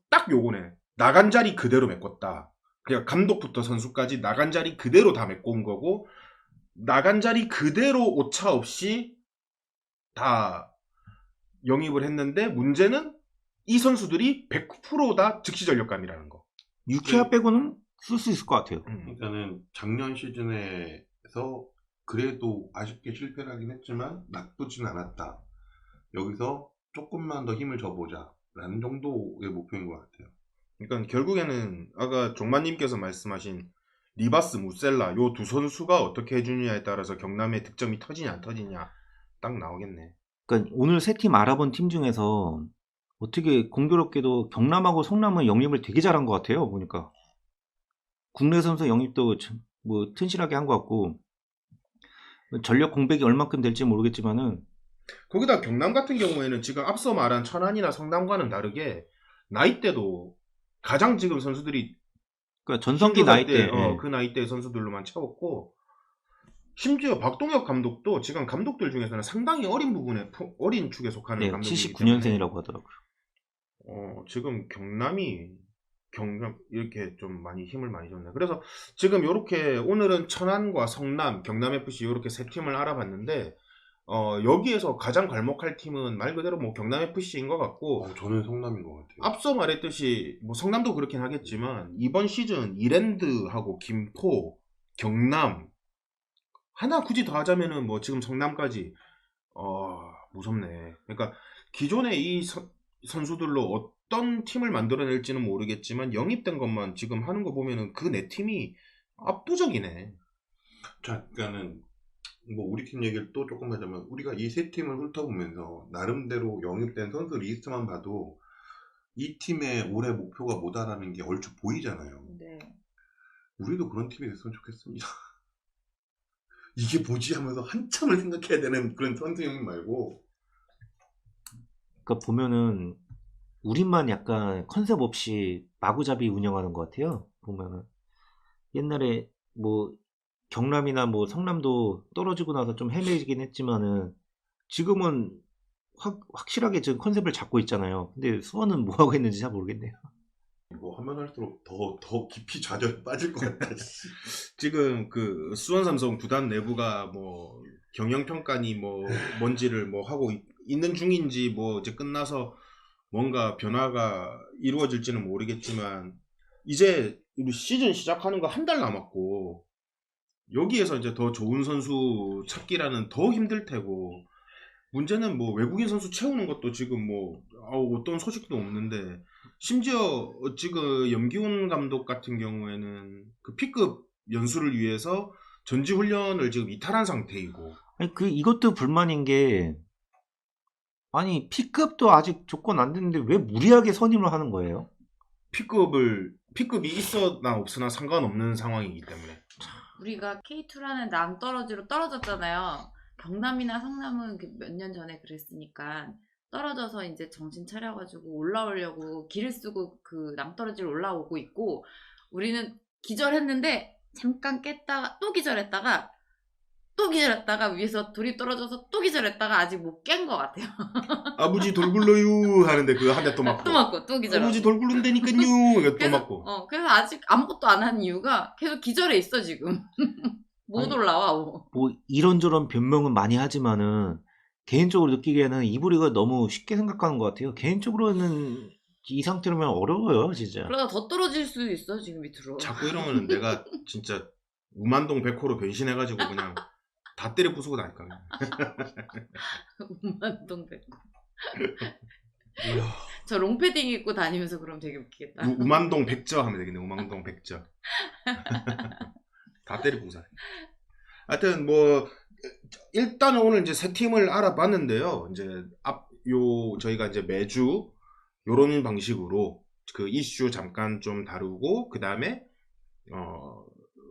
[SPEAKER 4] 딱 요거네. 나간 자리 그대로 메꿨다. 그냥 감독부터 선수까지 나간 자리 그대로 다 메꿔 온 거고, 나간 자리 그대로 오차 없이 다 영입을 했는데 문제는 이 선수들이 100% 다 즉시 전력감이라는 거.
[SPEAKER 1] 유키아 빼고는 쓸 수 있을 것 같아요.
[SPEAKER 2] 일단은 작년 시즌에서 그래도 아쉽게 실패를 하긴 했지만 나쁘진 않았다. 여기서 조금만 더 힘을 줘보자 라는 정도의 목표인 것 같아요.
[SPEAKER 4] 그러니까 결국에는 아까 종만님께서 말씀하신 리바스, 무셀라 요 두 선수가 어떻게 해주느냐에 따라서 경남의 득점이 터지냐 안 터지냐 딱 나오겠네.
[SPEAKER 1] 그러니까 오늘 세 팀 알아본 팀 중에서 어떻게 공교롭게도 경남하고 성남은 영입을 되게 잘한 것 같아요. 보니까 국내 선수 영입도 뭐 튼실하게 한 것 같고 전력 공백이 얼만큼 될지 모르겠지만은
[SPEAKER 4] 거기다 경남 같은 경우에는 지금 앞서 말한 천안이나 성남과는 다르게 나이대도 가장 지금 선수들이
[SPEAKER 1] 그러니까 전성기 나이대
[SPEAKER 4] 그 나이대 선수들로만 채웠고, 심지어 박동혁 감독도 지금 감독들 중에서는 상당히 어린 축에 속하는
[SPEAKER 1] 네,
[SPEAKER 4] 감독이기
[SPEAKER 1] 79년생이라고 하더라고요.
[SPEAKER 4] 지금 경남이 이렇게 좀 많이 힘을 많이 줬네. 그래서 지금 이렇게 오늘은 천안과 성남, 경남FC 이렇게 세 팀을 알아봤는데 여기에서 가장 괄목할 팀은 말 그대로 뭐 경남FC인 것 같고,
[SPEAKER 2] 저는 성남인 것 같아요.
[SPEAKER 4] 앞서 말했듯이 뭐 성남도 그렇긴 하겠지만 이번 시즌 이랜드하고 김포, 경남 하나 굳이 더 하자면은 뭐 지금 성남까지 무섭네. 그러니까 기존의 이 선수들로 어떤 팀을 만들어낼지는 모르겠지만 영입된 것만 지금 하는 거 보면은 그 네 팀이 압도적이네.
[SPEAKER 2] 자, 그러니까는 뭐 우리 팀 얘기를 또 조금 하자면 우리가 이 세 팀을 훑어보면서 나름대로 영입된 선수 리스트만 봐도 이 팀의 올해 목표가 뭐다라는 게 얼추 보이잖아요.
[SPEAKER 3] 네.
[SPEAKER 2] 우리도 그런 팀이 됐으면 좋겠습니다. 이게 뭐지 하면서 한참을 생각해야 되는 그런 선수 영입 말고.
[SPEAKER 1] 그러니까 보면은 우리만 약간 컨셉 없이 마구잡이 운영하는 것 같아요. 보면은 옛날에 뭐 경남이나 뭐 성남도 떨어지고 나서 좀 헤매지긴 했지만은 지금은 확실하게 지금 컨셉을 잡고 있잖아요. 근데 수원은 뭐 하고 있는지 잘 모르겠네요.
[SPEAKER 2] 뭐 하면 할수록 더 깊이 좌절에 빠질 것 같다.
[SPEAKER 4] 지금 그 수원 삼성 구단 내부가 뭐 경영 평가니 뭐 뭔지를 뭐 하고 있는 중인지 뭐 이제 끝나서 뭔가 변화가 이루어질지는 모르겠지만 이제 우리 시즌 시작하는 거 한 달 남았고 여기에서 이제 더 좋은 선수 찾기라는 더 힘들 테고, 문제는 뭐 외국인 선수 채우는 것도 지금 뭐 어떤 소식도 없는데, 심지어 지금 염기훈 감독 같은 경우에는 그 P급 연수를 위해서 전지훈련을 지금 이탈한 상태이고.
[SPEAKER 1] 아니 이것도 불만인 게 아니 P급도 아직 조건 안 됐는데 왜 무리하게 선임을 하는 거예요?
[SPEAKER 4] P급이 있으나 없으나 상관없는 상황이기 때문에.
[SPEAKER 3] 우리가 K2라는 낭떠러지로 떨어졌잖아요. 경남이나 성남은 몇 년 전에 그랬으니까 떨어져서 이제 정신 차려가지고 올라오려고 길을 쓰고 그 낭떠러지로 올라오고 있고, 우리는 기절했는데 잠깐 깼다가 또 기절했다가 또 기절했다가 위에서 돌이 떨어져서 또 기절했다가 아직 못 깬 것 같아요.
[SPEAKER 4] 아버지 돌 굴러요 하는데 그거 한 대 또 맞고.
[SPEAKER 3] 또 맞고 또 기절.
[SPEAKER 4] 아버지 돌 굴른다니까요. 이거 또
[SPEAKER 3] 그래서,
[SPEAKER 4] 맞고.
[SPEAKER 3] 그래서 아직 아무것도 안 하는 이유가 계속 기절해 있어 지금. 못
[SPEAKER 1] 아니,
[SPEAKER 3] 올라와.
[SPEAKER 1] 뭐 이런저런 변명은 많이 하지만은 개인적으로 느끼기에는 이브리가 너무 쉽게 생각하는 것 같아요. 개인적으로는 이 상태로면 어려워요, 진짜.
[SPEAKER 3] 그러다 더 떨어질 수도 있어 지금 밑으로.
[SPEAKER 4] 자꾸 이러면 내가 진짜 우만동 백호로 변신해가지고 그냥 다 때려 부수고 다닐까.
[SPEAKER 3] 우만동 백호. 저 롱패딩 입고 다니면서 그럼 되게 웃기겠다.
[SPEAKER 4] 우만동 백저 하면 되겠네. 우만동 백저. 다 때려 부숴. 하여튼 뭐 일단은 오늘 이제 세 팀을 알아봤는데요. 이제 저희가 이제 매주 요런 방식으로 그 이슈 잠깐 좀 다루고 그 다음에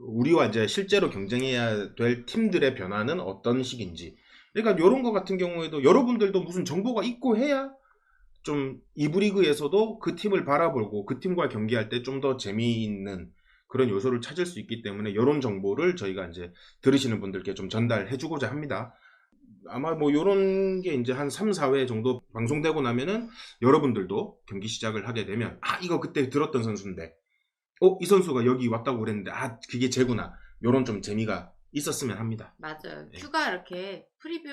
[SPEAKER 4] 우리와 이제 실제로 경쟁해야 될 팀들의 변화는 어떤 식인지. 그러니까 요런 거 같은 경우에도 여러분들도 무슨 정보가 있고 해야 좀 2부 리그에서도 그 팀을 바라보고 그 팀과 경기할 때 좀 더 재미있는 그런 요소를 찾을 수 있기 때문에 이런 정보를 저희가 이제 들으시는 분들께 좀 전달해 주고자 합니다. 아마 뭐 요런 게 이제 한 3, 4회 정도 방송되고 나면은 여러분들도 경기 시작을 하게 되면 이거 그때 들었던 선수인데 이 선수가 여기 왔다고 그랬는데 그게 쟤구나. 요런 좀 재미가 있었으면 합니다.
[SPEAKER 3] 맞아요.
[SPEAKER 4] 네.
[SPEAKER 3] 큐가 이렇게 프리뷰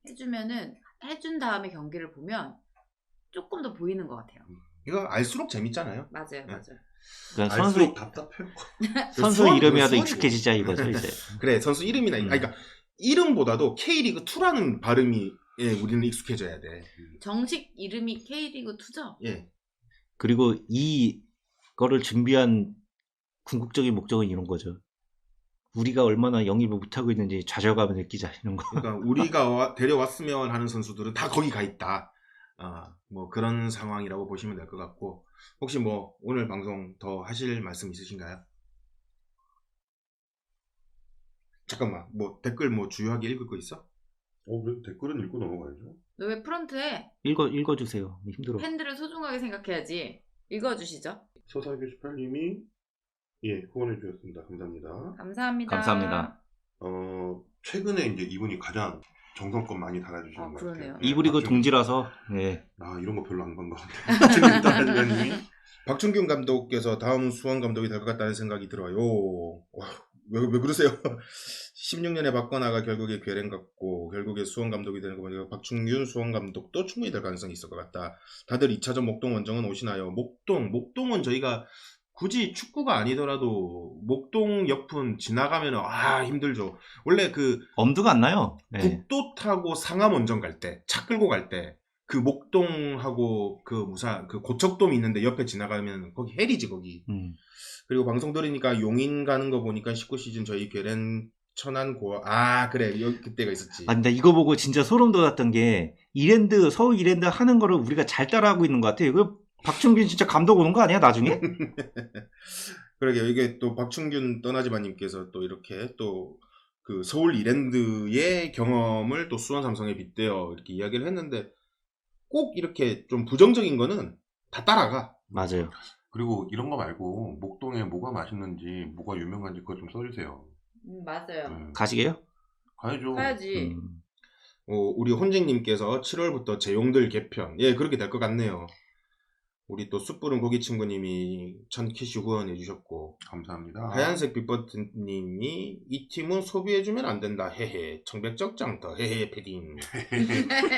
[SPEAKER 3] 해주면은 해준 다음에 경기를 보면 조금 더 보이는 것 같아요.
[SPEAKER 4] 이거 알수록 재밌잖아요.
[SPEAKER 3] 맞아요, 맞아요.
[SPEAKER 1] 그러니까
[SPEAKER 2] 알수록 답답해요.
[SPEAKER 1] 선수
[SPEAKER 4] 수원,
[SPEAKER 1] 이름이라도
[SPEAKER 4] 수원이고.
[SPEAKER 1] 익숙해지자 이거죠, 이제.
[SPEAKER 4] 그래, 선수 이름이나 그러니까 이름보다도 K리그 2라는 발음이 우리는 익숙해져야 돼.
[SPEAKER 3] 정식 이름이 K리그 2죠?
[SPEAKER 4] 예.
[SPEAKER 1] 그리고 이거를 준비한 궁극적인 목적은 이런 거죠. 우리가 얼마나 영입을 못하고 있는지 좌절감을 느끼자 이런 거.
[SPEAKER 4] 그러니까 우리가 데려왔으면 하는 선수들은 다 거기 가 있다. 뭐 그런 상황이라고 보시면 될 것 같고, 혹시 뭐 오늘 방송 더 하실 말씀 있으신가요? 잠깐만, 뭐 댓글 뭐 주요하게 읽을 거 있어?
[SPEAKER 2] 왜 댓글은 읽고 넘어가야죠.
[SPEAKER 3] 너 왜 프런트에
[SPEAKER 1] 읽어주세요. 힘들어.
[SPEAKER 3] 팬들을 소중하게 생각해야지. 읽어주시죠.
[SPEAKER 2] 서사교18님이 후원해 주셨습니다. 감사합니다.
[SPEAKER 3] 감사합니다.
[SPEAKER 1] 감사합니다.
[SPEAKER 2] 최근에 이제 이분이 가장 정성껏 많이 달아주시는 것
[SPEAKER 3] 그러네요.
[SPEAKER 2] 같아요.
[SPEAKER 1] 이브리그
[SPEAKER 2] 박준균.
[SPEAKER 1] 동지라서. 네.
[SPEAKER 2] 이런 거 별로 안 반가운데. 박준균 따라주님이
[SPEAKER 4] 박준균 감독께서 다음 수원 감독이 될 것 같다는 생각이 들어요. 왜 그러세요? 16년에 박건아가 결국에 괴뢰 같고 결국에 수원 감독이 되는 거 보니까 박준균 수원 감독도 충분히 될 가능성이 있을 것 같다. 다들 2차전 목동 원정은 오시나요? 목동은 저희가 굳이 축구가 아니더라도 목동 옆은 지나가면 힘들죠. 원래 그
[SPEAKER 1] 엄두가 안 나요. 네.
[SPEAKER 4] 국도 타고 상암 원정 갈 때, 차 끌고 갈 때 그 목동하고 그 고척돔이 있는데 옆에 지나가면 거기 헬이지 거기. 그리고 방송 들으니까 용인 가는 거 보니까 19시즌 저희 괴렌 천안 고아 그래 그때가 있었지.
[SPEAKER 1] 근데 이거 보고 진짜 소름 돋았던 게 서울 이랜드 하는 거를 우리가 잘 따라하고 있는 것 같아요. 이거 박준균 진짜 감독 오는 거 아니야 나중에?
[SPEAKER 4] 그러게요. 이게 또 박충균 떠나지마님께서 또 이렇게 또 그 서울 이랜드의 경험을 또 수원 삼성에 빗대어 이렇게 이야기를 했는데 꼭 이렇게 좀 부정적인 거는 다 따라가.
[SPEAKER 1] 맞아요.
[SPEAKER 2] 그리고 이런 거 말고 목동에 뭐가 맛있는지 뭐가 유명한지 그거 좀 써주세요.
[SPEAKER 3] 맞아요.
[SPEAKER 1] 가시게요?
[SPEAKER 2] 가야죠.
[SPEAKER 3] 가야지.
[SPEAKER 4] 우리 혼쟁님께서 7월부터 재용들 개편. 그렇게 될 것 같네요. 우리 또 숯불은 고기 친구님이 1000캐시 후원해 주셨고,
[SPEAKER 2] 감사합니다.
[SPEAKER 4] 하얀색 빅버튼님이 이 팀은 소비해주면 안 된다. 헤헤. 청백적장 더 헤헤 패딩.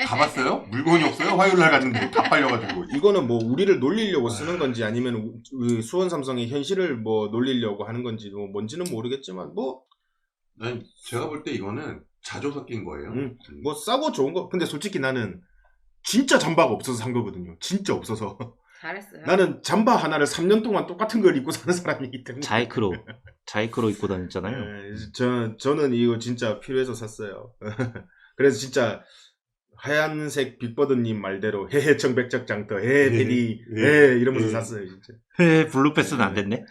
[SPEAKER 2] 가봤어요? 물건이 없어요? 화요일날 갔는데 다 빨려가지고.
[SPEAKER 4] 이거는 뭐 우리를 놀리려고 쓰는 건지 아니면 수원 삼성의 현실을 뭐 놀리려고 하는 건지 뭔지는 모르겠지만
[SPEAKER 2] 제가 볼 때 이거는 자조 섞인 거예요.
[SPEAKER 4] 뭐 싸고 좋은 거. 근데 솔직히 나는 진짜 잠바가 없어서 산 거거든요. 진짜 없어서.
[SPEAKER 3] 잘했어요.
[SPEAKER 4] 나는 잠바 하나를 3년 동안 똑같은 걸 입고 사는 사람이기 때문에.
[SPEAKER 1] 자이크로 입고 다녔잖아요.
[SPEAKER 4] 저는 이거 진짜 필요해서 샀어요. 그래서 진짜 하얀색 빅버드님 말대로 헤헤 청백적장 더 헤헤 패디 헤 이러면서 샀어요 진짜.
[SPEAKER 1] 블루패스는 안 됐네.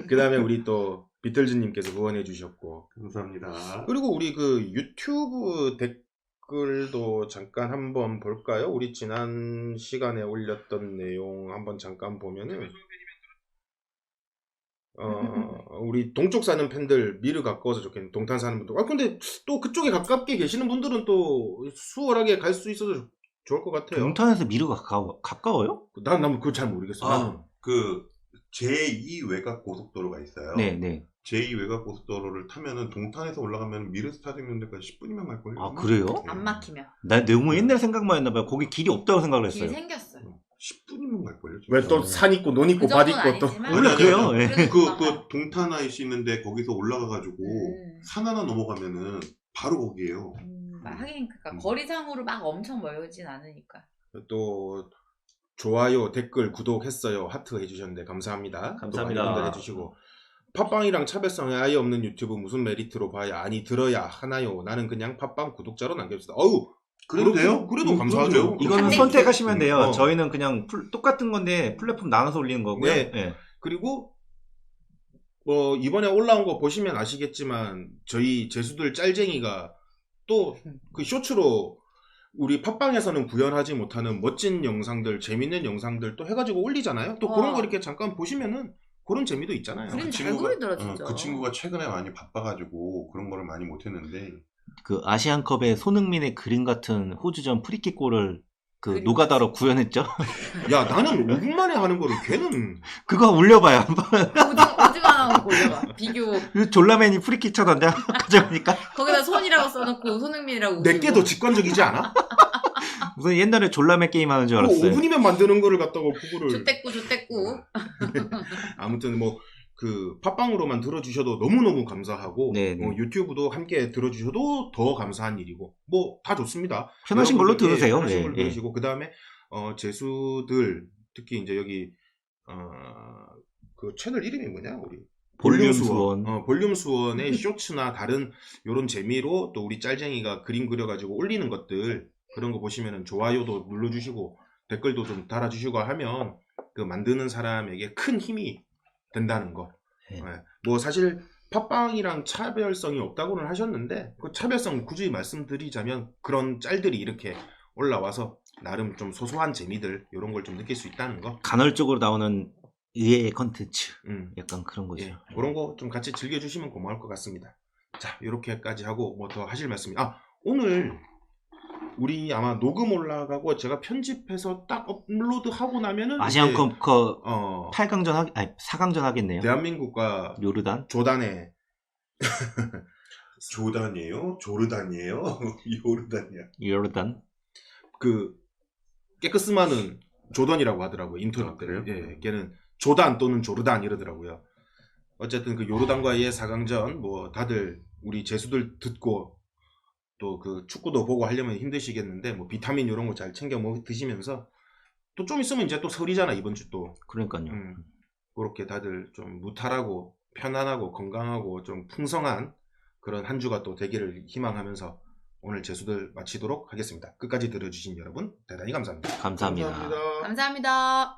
[SPEAKER 4] 그 다음에 우리 또 비틀즈님께서 후원해 주셨고
[SPEAKER 2] 감사합니다.
[SPEAKER 4] 그리고 우리 그 유튜브 댓글도 잠깐 한번 볼까요? 우리 지난 시간에 올렸던 내용 한번 잠깐 보면은 우리 동쪽 사는 팬들 미르 가까워서 좋겠네. 동탄 사는 분들. 근데 또 그쪽에 가깝게 계시는 분들은 또 수월하게 갈 수 있어서 좋을 것 같아요.
[SPEAKER 1] 동탄에서 미르가 가까워요?
[SPEAKER 4] 난 그거 잘 모르겠어. 나는
[SPEAKER 2] 그 제2 외곽 고속도로가 있어요.
[SPEAKER 1] 네.
[SPEAKER 2] 제2 외곽 고속도로를 타면은 동탄에서 올라가면 미르 스타디움 있는 데까지 10분이면 갈걸요.
[SPEAKER 1] 아, 그래요?
[SPEAKER 3] 안 막히면.
[SPEAKER 1] 나 너무 옛날 생각만 했나봐요. 거기 길이 없다고 생각을
[SPEAKER 3] 길
[SPEAKER 1] 했어요.
[SPEAKER 3] 생겼어요.
[SPEAKER 2] 10분이면 갈걸요.
[SPEAKER 4] 왜 또 산 있고 논 있고
[SPEAKER 3] 그
[SPEAKER 4] 밭
[SPEAKER 3] 정도는
[SPEAKER 4] 있고 또
[SPEAKER 3] 아니지만
[SPEAKER 1] 원래 그래요. 예.
[SPEAKER 3] 그래도
[SPEAKER 2] 그
[SPEAKER 3] 금방
[SPEAKER 2] 동탄 IC 있는데 거기서 올라가가지고 산 하나 넘어가면은 바로 거기에요.
[SPEAKER 3] 하긴 그러니까 거리상으로 막 엄청 멀진 않으니까.
[SPEAKER 4] 또 좋아요, 댓글, 구독했어요, 하트 해주셨는데 감사합니다.
[SPEAKER 1] 감사합니다.
[SPEAKER 4] 또 많이 해주시고 팟빵이랑 차별성이 아예 없는 유튜브 무슨 메리트로 봐야 아니 들어야 하나요? 나는 그냥 팟빵 구독자로 남겨주세요. 어우
[SPEAKER 2] 그래도 돼요?
[SPEAKER 4] 그래도 감사하죠.
[SPEAKER 2] 돼요?
[SPEAKER 1] 이거는
[SPEAKER 3] 네.
[SPEAKER 1] 선택하시면 돼요.
[SPEAKER 4] 어.
[SPEAKER 1] 저희는 그냥 똑같은 건데 플랫폼 나눠서 올리는 거고요.
[SPEAKER 4] 네.
[SPEAKER 1] 예.
[SPEAKER 4] 그리고 뭐 이번에 올라온 거 보시면 아시겠지만 저희 제수들 짤쟁이가 또 그 쇼츠로 우리 팟빵에서는 구현하지 못하는 멋진 영상들, 재밌는 영상들 또 해가지고 올리잖아요. 또 그런 거 이렇게 잠깐 보시면은 그런 재미도 있잖아요.
[SPEAKER 3] 그림
[SPEAKER 2] 그
[SPEAKER 3] 잘
[SPEAKER 2] 친구가-
[SPEAKER 3] 그리더라 진짜.
[SPEAKER 2] 그 친구가 최근에 많이 바빠가지고 그런 거를 많이 못했는데
[SPEAKER 1] 그 아시안컵에 손흥민의 그림 같은 호주전 프리킥 골을 그
[SPEAKER 3] 그림
[SPEAKER 1] 노가다로 구현했죠.
[SPEAKER 4] 야 나는 5분 만에 하는 거를 걔는
[SPEAKER 1] 그거 올려봐요 한번.
[SPEAKER 3] 오징어 나오고 올려봐. 비교.
[SPEAKER 1] 졸라맨이 프리킥 쳐던데 가져오니까.
[SPEAKER 3] 거기다 손이라고 써놓고 손흥민이라고.
[SPEAKER 4] 내게 더 직관적이지 않아?
[SPEAKER 1] 무슨 옛날에 졸라맨 게임 하는 줄
[SPEAKER 4] 그거
[SPEAKER 1] 알았어요.
[SPEAKER 4] 5분이면 만드는 거를 갖다가 그거를
[SPEAKER 3] 조떼꾸.
[SPEAKER 4] 아무튼 뭐 그 팟빵으로만 들어주셔도 너무너무 감사하고
[SPEAKER 1] 네.
[SPEAKER 4] 유튜브도 함께 들어주셔도 더 감사한 일이고 뭐 다 좋습니다.
[SPEAKER 1] 편하신 걸로
[SPEAKER 4] 여러분들,
[SPEAKER 1] 들으세요.
[SPEAKER 4] 편하신
[SPEAKER 1] 네,
[SPEAKER 4] 걸로
[SPEAKER 1] 네.
[SPEAKER 4] 들으시고 그 다음에 제수들 특히 이제 여기 그 채널 이름이 뭐냐 우리
[SPEAKER 1] 볼륨 수원.
[SPEAKER 4] 볼륨 수원의 쇼츠나 다른 요런 재미로 또 우리 짤쟁이가 그림 그려가지고 올리는 것들 그런 거 보시면은 좋아요도 눌러주시고 댓글도 좀 달아주시고 하면 그 만드는 사람에게 큰 힘이 된다는 거.
[SPEAKER 1] 네.
[SPEAKER 4] 뭐 사실 팟빵이랑 차별성이 없다고는 하셨는데 그 차별성 굳이 말씀드리자면 그런 짤들이 이렇게 올라와서 나름 좀 소소한 재미들 이런 걸 좀 느낄 수 있다는 거.
[SPEAKER 1] 간헐적으로 나오는 의외의 컨텐츠. 약간 그런 거죠.
[SPEAKER 4] 예, 그런 거 좀 같이 즐겨주시면 고마울 것 같습니다. 자, 이렇게까지 하고 뭐 더 하실 말씀이 오늘 우리 아마 녹음 올라가고 제가 편집해서 딱 업로드하고 나면은
[SPEAKER 1] 아시안컵 그
[SPEAKER 4] 이제,
[SPEAKER 1] 8강전 4강전 하겠네요.
[SPEAKER 4] 대한민국과
[SPEAKER 1] 요르단.
[SPEAKER 4] 조단의
[SPEAKER 2] 조단이에요? 조르단이에요? 요르단이야.
[SPEAKER 1] 요르단.
[SPEAKER 4] 그 깨끗스마는 조던이라고 하더라고요. 인터뷰 때.
[SPEAKER 2] 그래요?
[SPEAKER 4] 예, 걔는 조단 또는 조르단 이러더라고요. 어쨌든 그 요르단과의 4강전 뭐 다들 우리 제수들 듣고 또 그 축구도 보고 하려면 힘드시겠는데 뭐 비타민 이런 거 잘 챙겨 드시면서 또 좀 있으면 이제 또 설이잖아 이번 주 또.
[SPEAKER 1] 그러니까요.
[SPEAKER 4] 그렇게 다들 좀 무탈하고 편안하고 건강하고 좀 풍성한 그런 한 주가 또 되기를 희망하면서 오늘 제수들 마치도록 하겠습니다. 끝까지 들어주신 여러분 대단히 감사합니다.
[SPEAKER 1] 감사합니다.
[SPEAKER 3] 감사합니다.